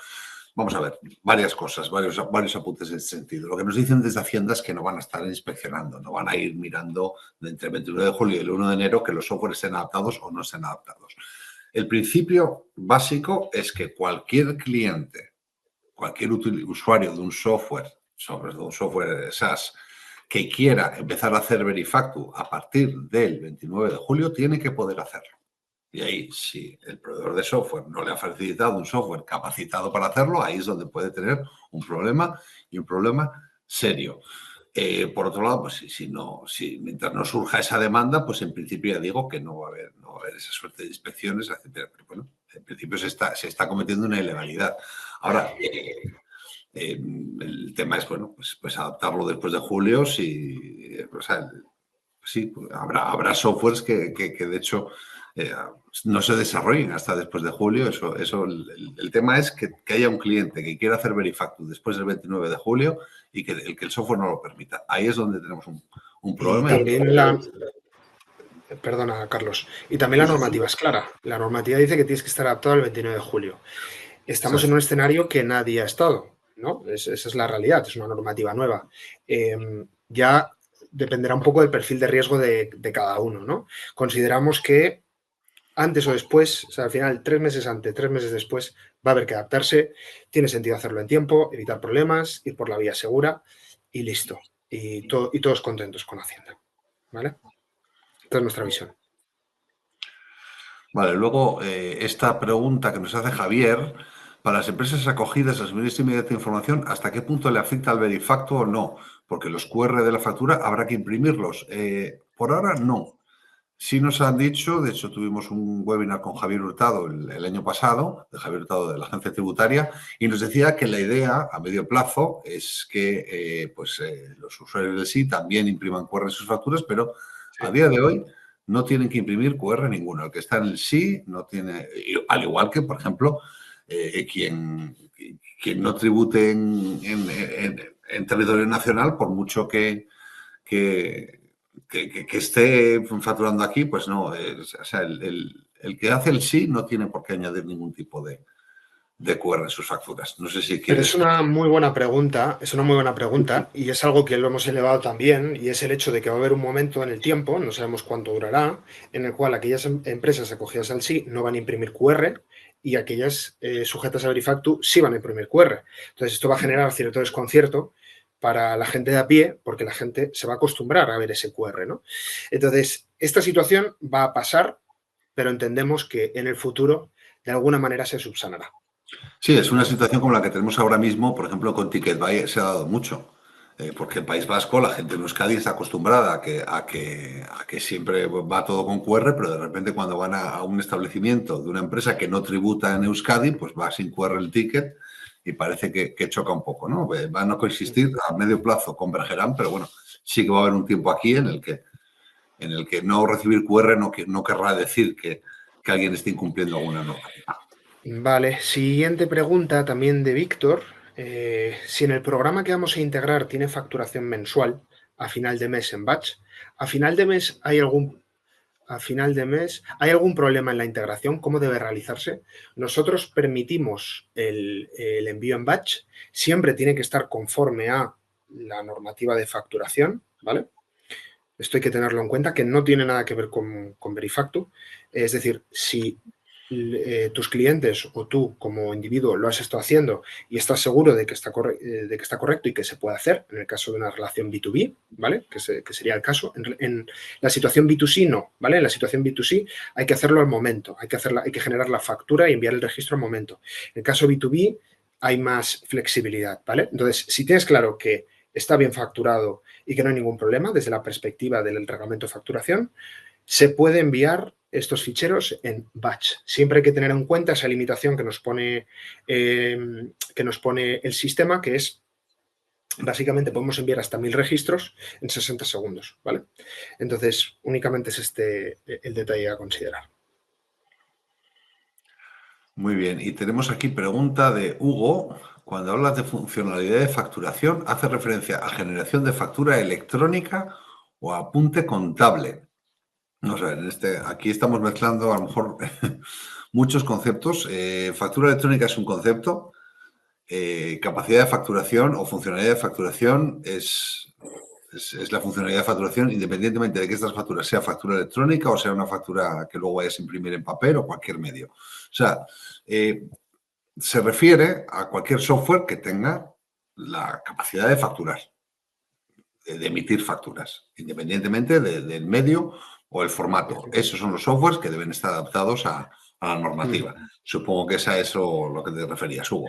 Vamos a ver, varias cosas, varios apuntes en ese sentido. Lo que nos dicen desde Hacienda es que no van a estar inspeccionando, no van a ir mirando de entre el 29 de julio y el 1 de enero que los softwares estén adaptados o no estén adaptados. El principio básico es que cualquier cliente, cualquier usuario de un software, sobre un software SaaS, que quiera empezar a hacer Verifactu a partir del 29 de julio, tiene que poder hacerlo. Y ahí, si el proveedor de software no le ha facilitado un software capacitado para hacerlo, ahí es donde puede tener un problema y un problema serio. Por otro lado, pues si mientras no surja esa demanda, pues en principio ya digo que no va a haber esa suerte de inspecciones, etcétera. Pero bueno, en principio se está cometiendo una ilegalidad. Ahora, el tema es, bueno, pues adaptarlo después de julio. O sea, sí, habrá softwares que de hecho no se desarrollen hasta después de julio. El tema es que haya un cliente que quiera hacer Verifactu después del 29 de julio y que el software no lo permita. Ahí es donde tenemos un problema. Y también Perdona, Carlos. Y también la normativa es clara. La normativa dice que tienes que estar adaptado al 29 de julio. Estamos en un escenario que nadie ha estado, ¿no? Esa es la realidad, es una normativa nueva. Ya dependerá un poco del perfil de riesgo de cada uno, ¿no? Consideramos que antes o después, o sea, al final, 3 meses antes, 3 meses después, va a haber que adaptarse. Tiene sentido hacerlo en tiempo, evitar problemas, ir por la vía segura y listo. Y todos contentos con Hacienda, ¿vale? Esta es nuestra visión. Vale, luego esta pregunta que nos hace Javier, para las empresas acogidas al suministro inmediato de información, ¿hasta qué punto le afecta al Verifactu o no? Porque los QR de la factura habrá que imprimirlos. Por ahora no. Sí nos han dicho, de hecho tuvimos un webinar con Javier Hurtado el año pasado, de Javier Hurtado de la Agencia Tributaria, y nos decía que la idea a medio plazo es que los usuarios del SI también impriman QR en sus facturas, pero a día de hoy no tienen que imprimir QR ninguno. El que está en el SI no tiene, al igual que, por ejemplo, quien no tribute en territorio nacional, por mucho que esté facturando aquí, pues no. O sea, el que hace el sí no tiene por qué añadir ningún tipo de QR en sus facturas. No sé si Pero quieres. es una muy buena pregunta, y es algo que lo hemos elevado también, y es el hecho de que va a haber un momento en el tiempo, no sabemos cuánto durará, en el cual aquellas empresas acogidas al sí no van a imprimir QR y aquellas sujetas a Verifactu sí van a imprimir QR. Entonces esto va a generar cierto desconcierto para la gente de a pie, porque la gente se va a acostumbrar a ver ese QR, ¿no? Entonces, esta situación va a pasar, pero entendemos que en el futuro de alguna manera se subsanará. Sí, es una situación como la que tenemos ahora mismo, por ejemplo, con TicketBuy se ha dado mucho. Porque el País Vasco, la gente en Euskadi está acostumbrada a que siempre va todo con QR, pero de repente cuando van a un establecimiento de una empresa que no tributa en Euskadi, pues va sin QR el ticket y parece que choca un poco, ¿no? Van a coexistir, a medio plazo convergerán, pero bueno, sí que va a haber un tiempo aquí en el que no recibir QR no querrá decir que alguien esté incumpliendo alguna normativa. Vale, siguiente pregunta también de Víctor. Si en el programa que vamos a integrar tiene facturación mensual a final de mes en batch, ¿a final de mes hay algún problema en la integración? ¿Cómo debe realizarse? Nosotros permitimos el envío en batch, siempre tiene que estar conforme a la normativa de facturación, ¿vale? Esto hay que tenerlo en cuenta, que no tiene nada que ver con Verifactu. Es decir, si tus clientes o tú como individuo lo has estado haciendo y estás seguro de que está correcto y que se puede hacer en el caso de una relación B2B, ¿vale? Que sería el caso. En la situación B2C no, ¿vale? En la situación B2C hay que hacerlo al momento, hay que generar la factura y enviar el registro al momento. En el caso B2B hay más flexibilidad, ¿vale? Entonces, si tienes claro que está bien facturado y que no hay ningún problema desde la perspectiva del reglamento de facturación, se puede enviar estos ficheros en batch. Siempre hay que tener en cuenta esa limitación que nos pone el sistema, que es básicamente podemos enviar hasta 1000 registros en 60 segundos, ¿vale? Entonces, únicamente es el detalle a considerar. Muy bien. Y tenemos aquí pregunta de Hugo. Cuando hablas de funcionalidad de facturación, ¿hace referencia a generación de factura electrónica o a apunte contable? No sé, aquí estamos mezclando a lo mejor muchos conceptos. Factura electrónica es un concepto. Capacidad de facturación o funcionalidad de facturación es la funcionalidad de facturación independientemente de que estas facturas sea factura electrónica o sea una factura que luego vayas a imprimir en papel o cualquier medio. O sea, se refiere a cualquier software que tenga la capacidad de facturar, de emitir facturas, independientemente del medio o el formato. Esos son los softwares que deben estar adaptados a la normativa. Supongo que es a eso lo que te referías, Hugo.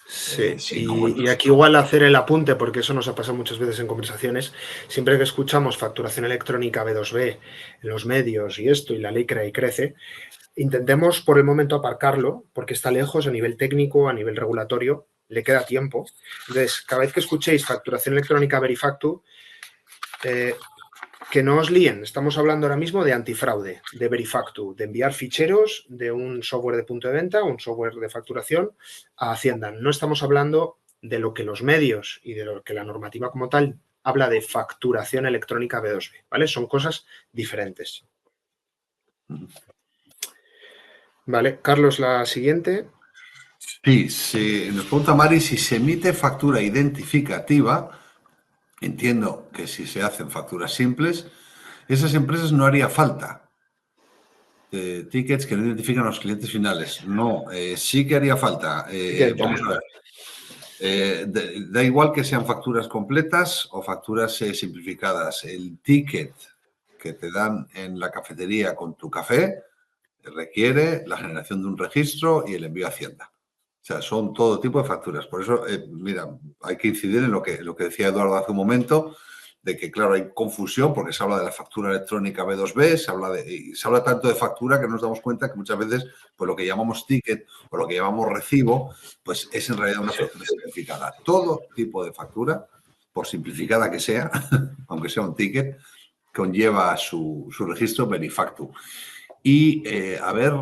Sí, Sí, y aquí igual hacer el apunte, porque eso nos ha pasado muchas veces en conversaciones, siempre que escuchamos facturación electrónica B2B en los medios y esto, y la ley crea y crece, intentemos por el momento aparcarlo, porque está lejos a nivel técnico, a nivel regulatorio, le queda tiempo. Entonces, cada vez que escuchéis facturación electrónica Verifactu, que no os líen, estamos hablando ahora mismo de antifraude, de Verifactu, de enviar ficheros de un software de punto de venta, un software de facturación a Hacienda. No estamos hablando de lo que los medios y de lo que la normativa como tal habla de facturación electrónica B2B, ¿vale? Son cosas diferentes. Vale, Carlos, la siguiente. Sí, nos pregunta Mari si se emite factura identificativa. Entiendo que si se hacen facturas simples, esas empresas no haría falta tickets que no identifican a los clientes finales. No, sí que haría falta. Vamos a ver. Da igual que sean facturas completas o facturas simplificadas. El ticket que te dan en la cafetería con tu café requiere la generación de un registro y el envío a Hacienda. O sea, son todo tipo de facturas. Por eso, mira, hay que incidir en lo que decía Eduardo hace un momento, de que, claro, hay confusión porque se habla de la factura electrónica B2B, se habla tanto de factura que nos damos cuenta que muchas veces pues, lo que llamamos ticket o lo que llamamos recibo, pues es en realidad una factura simplificada. Todo tipo de factura, por simplificada que sea, aunque sea un ticket, conlleva su registro Verifactu. Y, a ver,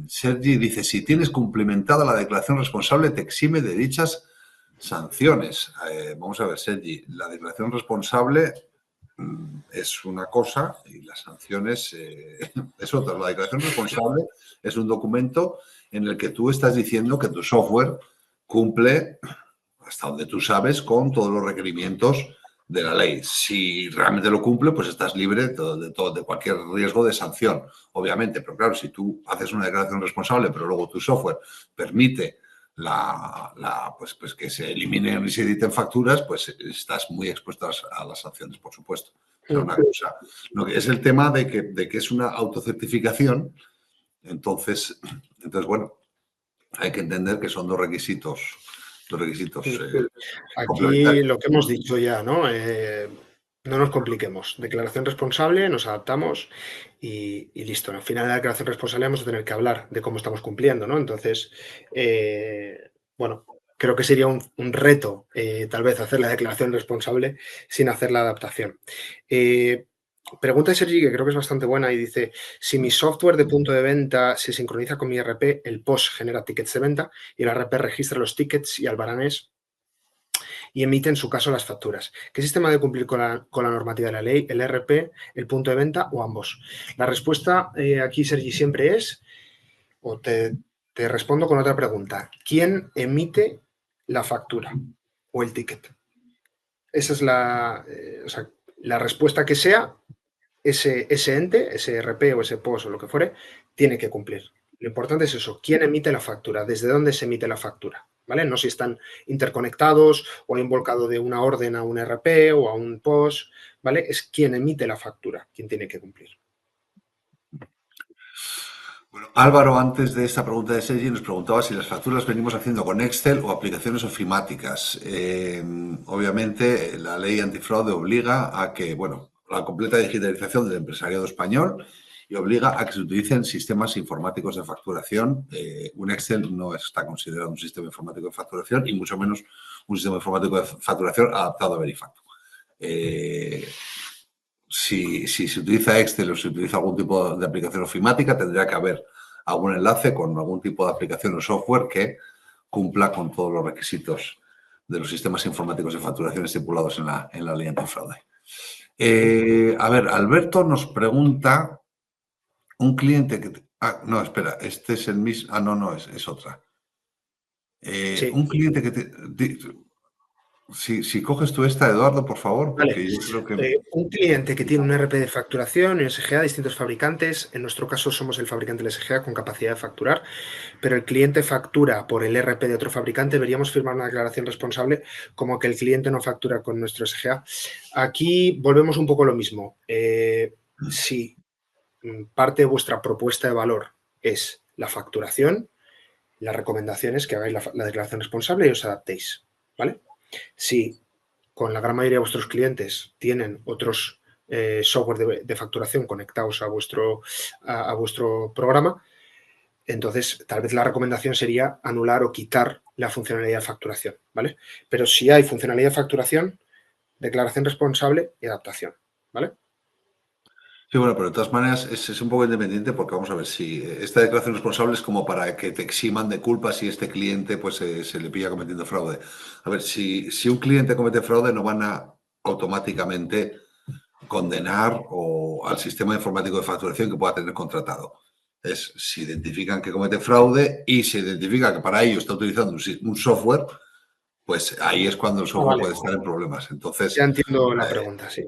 Sergi dice, si tienes cumplimentada la declaración responsable, te exime de dichas sanciones. Vamos a ver, Sergi, la declaración responsable es una cosa y las sanciones es otra. La declaración responsable es un documento en el que tú estás diciendo que tu software cumple, hasta donde tú sabes, con todos los requerimientos de la ley. Si realmente lo cumple, pues estás libre de cualquier riesgo de sanción, obviamente. Pero claro, si tú haces una declaración responsable, pero luego tu software permite pues que se eliminen y se editen facturas, pues estás muy expuesto a las sanciones, por supuesto. Es una cosa. Lo que es el tema de que es una autocertificación, entonces, bueno, hay que entender que son dos requisitos. Aquí lo que hemos dicho ya, ¿no? No nos compliquemos. Declaración responsable, nos adaptamos y listo. Al final de la declaración responsable vamos a tener que hablar de cómo estamos cumpliendo, ¿no? Entonces, bueno, creo que sería un reto tal vez hacer la declaración responsable sin hacer la adaptación. Pregunta de Sergi, que creo que es bastante buena, y dice, si mi software de punto de venta se sincroniza con mi ERP, el POS genera tickets de venta y el ERP registra los tickets y albaranes y emite en su caso las facturas. ¿Qué sistema debe cumplir con la normativa de la ley, el ERP, el punto de venta o ambos? La respuesta aquí, Sergi, siempre es, o te respondo con otra pregunta, ¿quién emite la factura o el ticket? Esa es la respuesta que sea, ese ente, ese ERP o ese POS o lo que fuere, tiene que cumplir. Lo importante es eso, ¿quién emite la factura? ¿Desde dónde se emite la factura? ¿Vale? No si están interconectados o han volcado de una orden a un ERP o a un POS, ¿vale? Es quién emite la factura, quien tiene que cumplir. Bueno, Álvaro, antes de esta pregunta de Sergi, nos preguntaba si las facturas las venimos haciendo con Excel o aplicaciones ofimáticas. Obviamente, la ley antifraude obliga a que, bueno, la completa digitalización del empresariado español y obliga a que se utilicen sistemas informáticos de facturación. Un Excel no está considerado un sistema informático de facturación y mucho menos un sistema informático de facturación adaptado a Verifactu. Si se utiliza Excel o se utiliza algún tipo de aplicación ofimática, tendría que haber algún enlace con algún tipo de aplicación o software que cumpla con todos los requisitos de los sistemas informáticos de facturación estipulados en la ley antifraude. A ver, Alberto nos pregunta, un cliente que... no, espera, este es el mismo... no, es otra. Sí. Un cliente que si coges tú esta, Eduardo, por favor, porque Vale. yo creo que... Un cliente que tiene un ERP de facturación en SGA, distintos fabricantes, en nuestro caso somos el fabricante del SGA con capacidad de facturar, pero el cliente factura por el ERP de otro fabricante, deberíamos firmar una declaración responsable como que el cliente no factura con nuestro SGA. Aquí volvemos un poco a lo mismo. Si parte de vuestra propuesta de valor es la facturación, la recomendación es que hagáis la declaración responsable y os adaptéis, ¿vale? Si con la gran mayoría de vuestros clientes tienen otros software de facturación conectados a vuestro programa, entonces tal vez la recomendación sería anular o quitar la funcionalidad de facturación, ¿vale? Pero si hay funcionalidad de facturación, declaración responsable y adaptación, ¿vale? Sí, bueno, pero de todas maneras es un poco independiente porque vamos a ver si esta declaración responsable es como para que te eximan de culpa si este cliente pues se le pilla cometiendo fraude. A ver, si un cliente comete fraude no van a automáticamente condenar al sistema informático de facturación que pueda tener contratado. Es si identifican que comete fraude y se identifica que para ello está utilizando un software, pues ahí es cuando el software puede estar en problemas. Entonces, ya entiendo la pregunta, sí.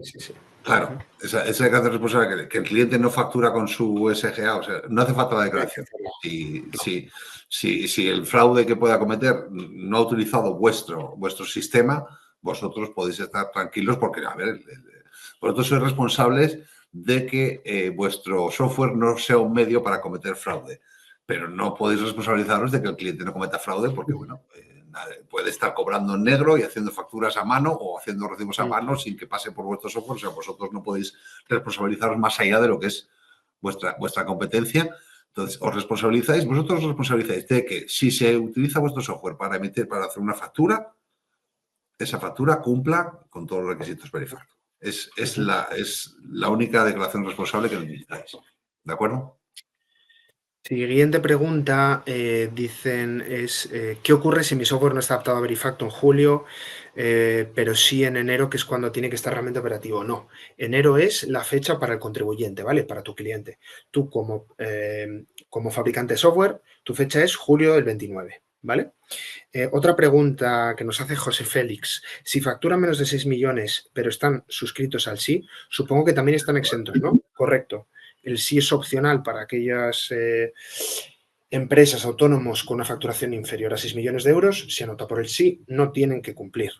Claro, esa declaración responsable, que el cliente no factura con su SGA, o sea, no hace falta la declaración. Si el fraude que pueda cometer no ha utilizado vuestro sistema, vosotros podéis estar tranquilos porque, a ver, vosotros sois responsables de que vuestro software no sea un medio para cometer fraude, pero no podéis responsabilizaros de que el cliente no cometa fraude porque, bueno, puede estar cobrando en negro y haciendo facturas a mano o haciendo recibos a mano sin que pase por vuestro software. O sea, vosotros no podéis responsabilizaros más allá de lo que es vuestra competencia. Entonces, vosotros os responsabilizáis de que si se utiliza vuestro software para hacer una factura, esa factura cumpla con todos los requisitos Verifactu. Es la única declaración responsable que necesitáis. ¿De acuerdo? Siguiente pregunta, dicen, ¿qué ocurre si mi software no está adaptado a Verifactu en julio, pero sí en enero, que es cuando tiene que estar realmente operativo? No, enero es la fecha para el contribuyente, ¿vale? Para tu cliente. Tú como fabricante de software, tu fecha es julio del 29, ¿vale? Otra pregunta que nos hace José Félix. Si facturan menos de 6 millones, pero están suscritos al SI, supongo que también están exentos, ¿no? Correcto. El sí es opcional para aquellas empresas autónomos con una facturación inferior a 6 millones de euros. Si anota por el sí, no tienen que cumplir.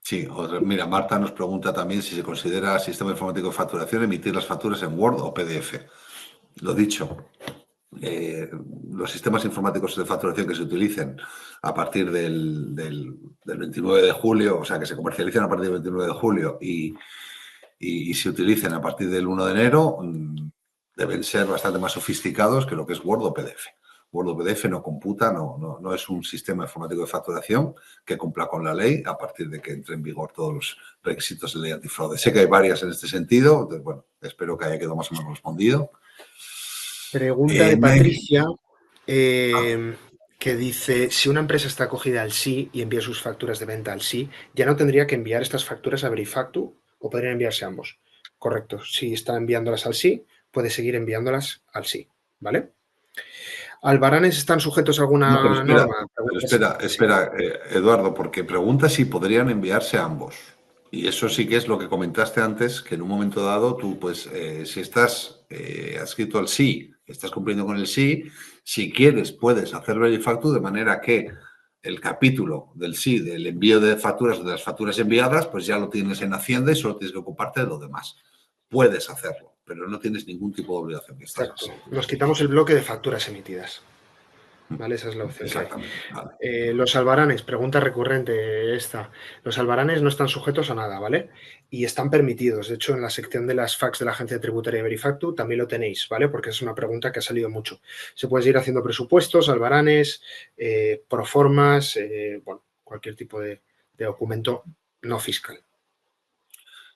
Sí, mira, Marta nos pregunta también si se considera sistema informático de facturación emitir las facturas en Word o PDF. Lo dicho, los sistemas informáticos de facturación que se utilicen a partir del 29 de julio, o sea, que se comercialicen a partir del 29 de julio y se utilicen a partir del 1 de enero, deben ser bastante más sofisticados que lo que es Word o PDF. Word o PDF no computa, no es un sistema informático de facturación que cumpla con la ley a partir de que entre en vigor todos los requisitos de ley antifraude. Sé que hay varias en este sentido, entonces, bueno, espero que haya quedado más o menos respondido. Pregunta de Patricia, que dice, si una empresa está acogida al SI y envía sus facturas de venta al SI, ¿ya no tendría que enviar estas facturas a Verifactu o podrían enviarse ambos? Correcto, si está enviándolas al SI, puede seguir enviándolas al SI, ¿vale? ¿Albaranes están sujetos a alguna norma? Espera, Eduardo, porque pregunta si podrían enviarse ambos. Y eso sí que es lo que comentaste antes, que en un momento dado tú, pues, si estás adscrito al sí, estás cumpliendo con el sí, si quieres puedes hacer Verifactu de manera que el capítulo del sí, del envío de facturas o de las facturas enviadas, pues ya lo tienes en Hacienda y solo tienes que ocuparte de lo demás. Puedes hacerlo, pero no tienes ningún tipo de obligación. Exacto. Nos quitamos el bloque de facturas emitidas. ¿Vale? Esa es la opción. Exactamente. Vale. Los albaranes, pregunta recurrente esta. Los albaranes no están sujetos a nada, ¿vale? Y están permitidos. De hecho, en la sección de las FAQs de la Agencia Tributaria de Verifactu también lo tenéis, ¿vale? Porque es una pregunta que ha salido mucho. Se puede ir haciendo presupuestos, albaranes, proformas, bueno, cualquier tipo de documento no fiscal.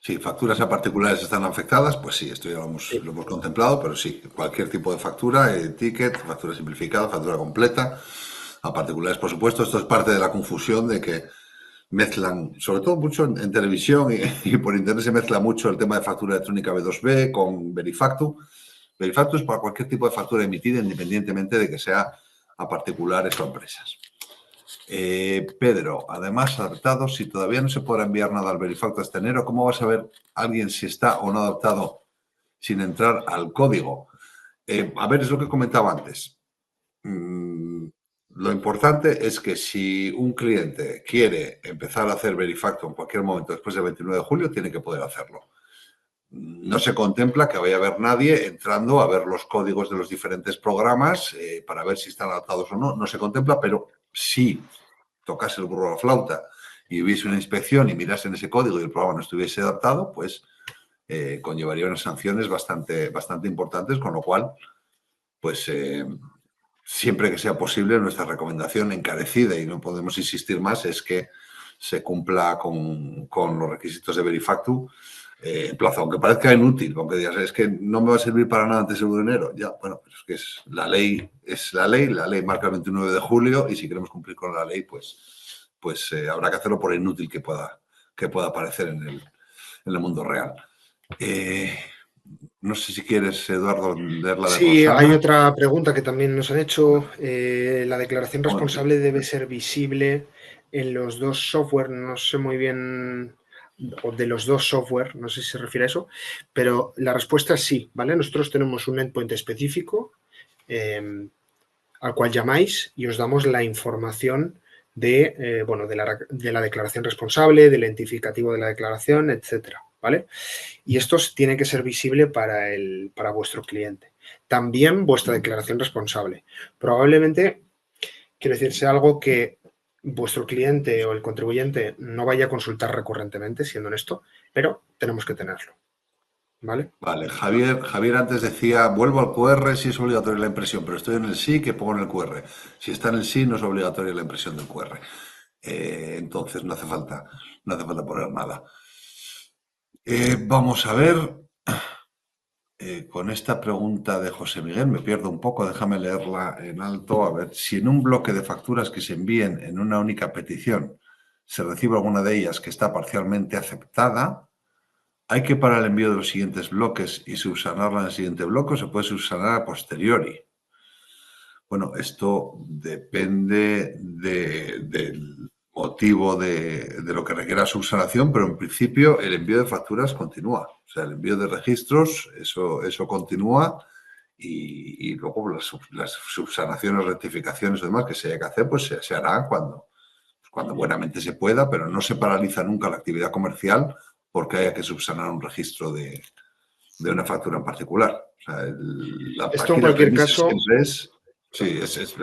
Sí, facturas a particulares están afectadas, pues sí, esto ya Sí. lo hemos contemplado, pero sí, cualquier tipo de factura, ticket, factura simplificada, factura completa, a particulares, por supuesto, esto es parte de la confusión de que mezclan, sobre todo mucho en televisión y por internet se mezcla mucho el tema de factura electrónica B2B con Verifactu. Verifactu es para cualquier tipo de factura emitida, independientemente de que sea a particulares o empresas. Pedro, además, adaptado, si todavía no se podrá enviar nada al Verifactu hasta enero, ¿cómo va a saber alguien si está o no adaptado sin entrar al código? A ver, es lo que comentaba antes. Lo importante es que si un cliente quiere empezar a hacer Verifactu en cualquier momento después del 29 de julio, tiene que poder hacerlo. No se contempla que vaya a haber nadie entrando a ver los códigos de los diferentes programas para ver si están adaptados o no. No se contempla, pero si tocase el burro a la flauta y hubiese una inspección y mirase en ese código y el programa no estuviese adaptado, pues conllevaría unas sanciones bastante importantes, con lo cual, pues siempre que sea posible, nuestra recomendación encarecida, y no podemos insistir más, es que se cumpla con los requisitos de Verifactu en plazo, aunque parezca inútil, aunque digas, es que no me va a servir para nada antes del 1 de enero. Ya, bueno, pero es que la ley la ley marca el 29 de julio y si queremos cumplir con la ley, pues habrá que hacerlo por inútil que pueda parecer en el mundo real. No sé si quieres, Eduardo, leer la de Sí, hay Rosana. otra pregunta que también nos han hecho. La declaración Bueno, sí. responsable debe ser visible en los dos software, no sé muy bien, o de los dos software, no sé si se refiere a eso, pero la respuesta es sí, ¿vale? Nosotros tenemos un endpoint específico al cual llamáis y os damos la información bueno, de la declaración responsable, del identificativo de la declaración, etcétera, ¿vale? Y esto tiene que ser visible para vuestro cliente. También vuestra declaración responsable. Probablemente, quiero decir, sea algo que vuestro cliente o el contribuyente no vaya a consultar recurrentemente, siendo honesto, pero tenemos que tenerlo. ¿Vale? Vale, Javier antes decía, vuelvo al QR si es obligatoria la impresión, pero estoy en el sí que pongo en el QR. Si está en el sí, no es obligatoria la impresión del QR. Entonces no hace falta poner nada. Vamos a ver, con esta pregunta de José Miguel me pierdo un poco, déjame leerla en alto. A ver, si en un bloque de facturas que se envíen en una única petición se recibe alguna de ellas que está parcialmente aceptada, ¿hay que parar el envío de los siguientes bloques y subsanarla en el siguiente bloque o se puede subsanar a posteriori? Bueno, esto depende del motivo de lo que requiera subsanación, pero en principio el envío de facturas continúa. O sea, el envío de registros, eso continúa y luego las subsanaciones, rectificaciones y demás que se haya que hacer, pues se hará cuando buenamente se pueda, pero no se paraliza nunca la actividad comercial porque haya que subsanar un registro de una factura en particular. O sea, Esto en aquí la cualquier premisa caso, siempre es, sí,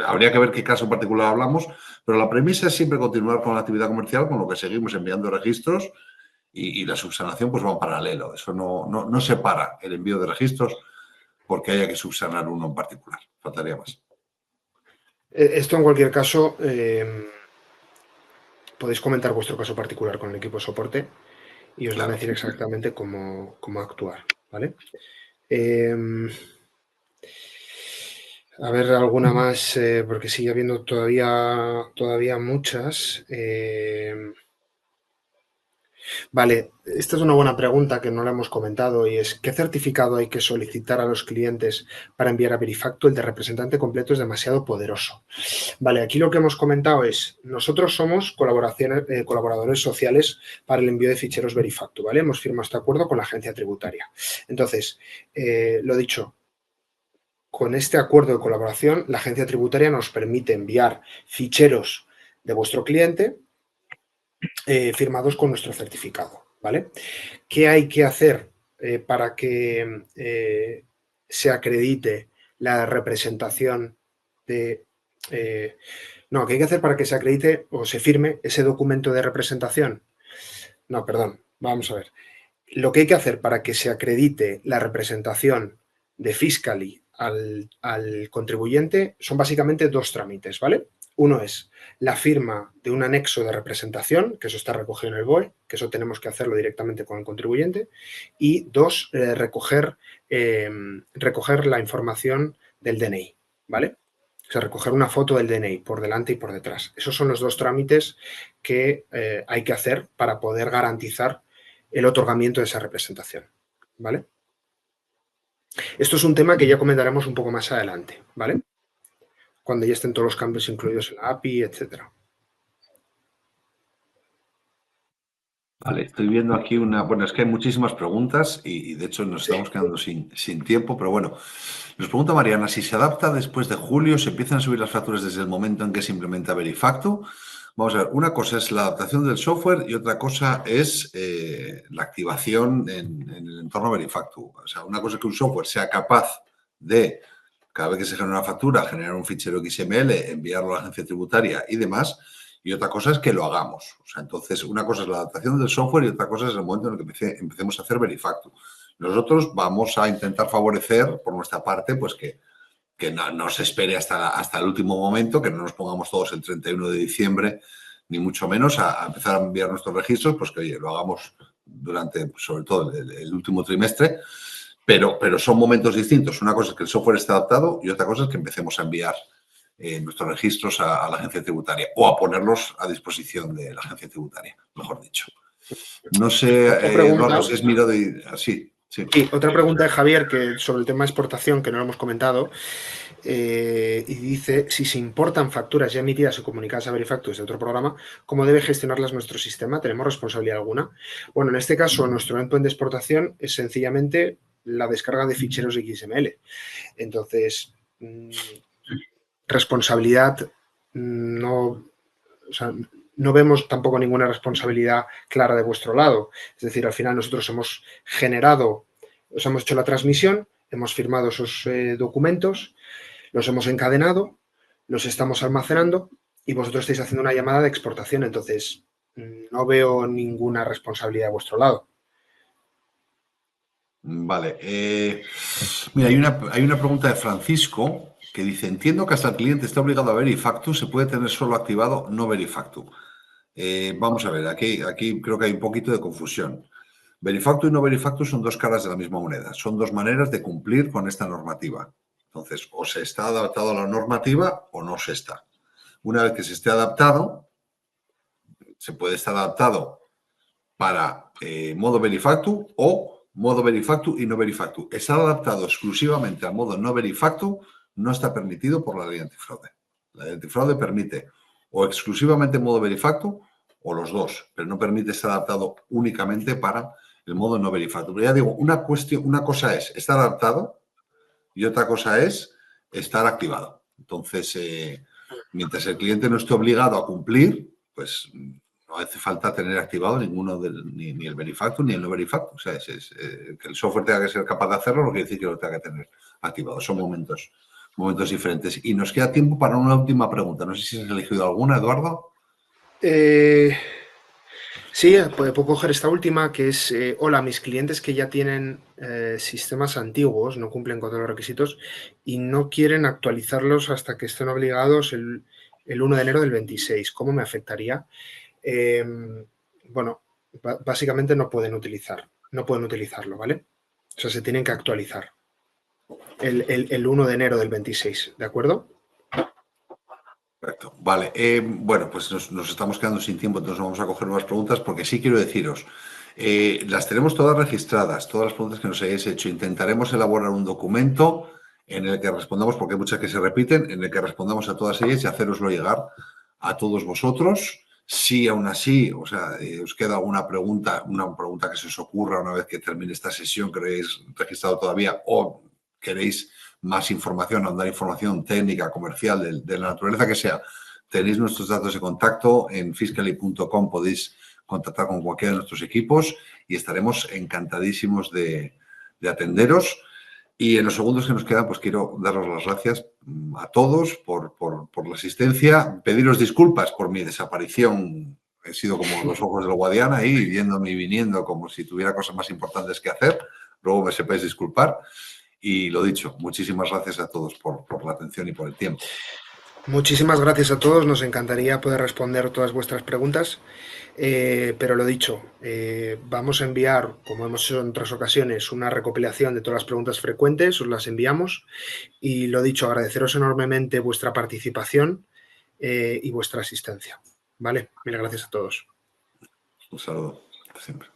habría que ver qué caso en particular hablamos, pero la premisa es siempre continuar con la actividad comercial, con lo que seguimos enviando registros y la subsanación pues va en paralelo. Eso no separa el envío de registros porque haya que subsanar uno en particular. Faltaría más. esto en cualquier caso, podéis comentar vuestro caso particular con el equipo de soporte y os van a Claro. decir exactamente cómo actuar, ¿vale? Eh, a ver, alguna más, porque sigue habiendo todavía muchas. Vale, esta es una buena pregunta que no la hemos comentado y es ¿qué certificado hay que solicitar a los clientes para enviar a Verifactu? El de representante completo es demasiado poderoso. Vale, aquí lo que hemos comentado es nosotros somos colaboradores sociales para el envío de ficheros Verifactu, ¿vale? Hemos firmado este acuerdo con la agencia tributaria. Entonces, lo dicho, con este acuerdo de colaboración, la agencia tributaria nos permite enviar ficheros de vuestro cliente firmados con nuestro certificado, ¿vale? ¿Qué hay que hacer para que se acredite la representación de... no, ¿qué hay que hacer para que se acredite o se firme ese documento de representación? No, perdón, vamos a ver. Lo que hay que hacer para que se acredite la representación de Fiscally al contribuyente son básicamente dos trámites, ¿vale? Uno es la firma de un anexo de representación, que eso está recogido en el BOE, que eso tenemos que hacerlo directamente con el contribuyente. Y dos, recoger la información del DNI, ¿vale? O sea, recoger una foto del DNI por delante y por detrás. Esos son los dos trámites que hay que hacer para poder garantizar el otorgamiento de esa representación, ¿vale? Esto es un tema que ya comentaremos un poco más adelante, ¿vale? Cuando ya estén todos los cambios incluidos en la API, etcétera. Vale, estoy viendo aquí bueno, es que hay muchísimas preguntas y de hecho nos estamos quedando sin tiempo, pero bueno, nos pregunta Mariana, si se adapta después de julio, ¿se empiezan a subir las facturas desde el momento en que se implementa Verifactu? Vamos a ver, una cosa es la adaptación del software y otra cosa es la activación en el entorno Verifactu. O sea, una cosa es que un software sea capaz de, cada vez que se genera una factura, generar un fichero XML, enviarlo a la agencia tributaria y demás, y otra cosa es que lo hagamos. O sea, entonces, una cosa es la adaptación del software y otra cosa es el momento en el que empecemos a hacer Verifactu. Nosotros vamos a intentar favorecer, por nuestra parte, pues que no se espere hasta el último momento, que no nos pongamos todos el 31 de diciembre, ni mucho menos a empezar a enviar nuestros registros, pues que, oye, lo hagamos durante, sobre todo, el último trimestre, pero son momentos distintos. Una cosa es que el software esté adaptado y otra cosa es que empecemos a enviar nuestros registros a la agencia tributaria o a ponerlos a disposición de la agencia tributaria, mejor dicho. No sé, Eduardo, si es mirado así. Sí. Sí, otra pregunta de Javier que sobre el tema de exportación, que no lo hemos comentado, y dice, si se importan facturas ya emitidas o comunicadas a Verifactu desde otro programa, ¿cómo debe gestionarlas nuestro sistema? ¿Tenemos responsabilidad alguna? Bueno, en este caso, nuestro endpoint de exportación es sencillamente la descarga de ficheros XML. Entonces, responsabilidad no... O sea, no vemos tampoco ninguna responsabilidad clara de vuestro lado. Es decir, al final nosotros hemos generado, os hemos hecho la transmisión, hemos firmado esos documentos, los hemos encadenado, los estamos almacenando y vosotros estáis haciendo una llamada de exportación. Entonces, no veo ninguna responsabilidad de vuestro lado. Vale. Mira, hay una pregunta de Francisco que dice, entiendo que hasta el cliente está obligado a Verifactu, se puede tener solo activado no Verifactu. Vamos a ver, aquí creo que hay un poquito de confusión. Verifactu y no Verifactu son dos caras de la misma moneda, son dos maneras de cumplir con esta normativa. Entonces, o se está adaptado a la normativa o no se está. Una vez que se esté adaptado, se puede estar adaptado para modo Verifactu o modo Verifactu y no Verifactu. Estar adaptado exclusivamente al modo no Verifactu no está permitido por la ley antifraude. La ley antifraude permite o exclusivamente modo Verifactu o los dos, pero no permite estar adaptado únicamente para el modo no Verifactu. Pero ya digo, una cosa es estar adaptado y otra cosa es estar activado. Entonces, mientras el cliente no esté obligado a cumplir, pues no hace falta tener activado ninguno ni el Verifactu ni el no Verifactu. O sea, que el software tenga que ser capaz de hacerlo, no quiere decir que lo tenga que tener activado. Son momentos diferentes. Y nos queda tiempo para una última pregunta. No sé si has elegido alguna, Eduardo. Sí, puedo coger esta última, que es, hola, mis clientes que ya tienen sistemas antiguos, no cumplen con todos los requisitos y no quieren actualizarlos hasta que estén obligados el 1 de enero del 26. ¿Cómo me afectaría? Bueno, básicamente no pueden utilizarlo, ¿vale? O sea, se tienen que actualizar el 1 de enero del 26, ¿de acuerdo? Correcto. Vale. Bueno, pues nos estamos quedando sin tiempo, entonces vamos a coger nuevas preguntas porque sí quiero deciros, las tenemos todas registradas, todas las preguntas que nos hayáis hecho. Intentaremos elaborar un documento en el que respondamos, porque hay muchas que se repiten, en el que respondamos a todas ellas y haceroslo llegar a todos vosotros. Si aún así, o sea, os queda alguna pregunta, una pregunta que se os ocurra una vez que termine esta sesión que no hayáis registrado todavía o queréis más información, andar información técnica, comercial, de la naturaleza que sea, tenéis nuestros datos de contacto en fiscally.com, podéis contactar con cualquiera de nuestros equipos y estaremos encantadísimos de atenderos. Y en los segundos que nos quedan, pues quiero daros las gracias a todos por la asistencia, pediros disculpas por mi desaparición. He sido como los ojos del Guadiana ahí, yéndome y viniendo como si tuviera cosas más importantes que hacer. Luego me sepáis disculpar. Y lo dicho, muchísimas gracias a todos por la atención y por el tiempo. Muchísimas gracias a todos. Nos encantaría poder responder todas vuestras preguntas. Pero lo dicho, vamos a enviar, como hemos hecho en otras ocasiones, una recopilación de todas las preguntas frecuentes, os las enviamos. Y lo dicho, agradeceros enormemente vuestra participación y vuestra asistencia. ¿Vale? Mil gracias a todos. Un saludo. Hasta siempre.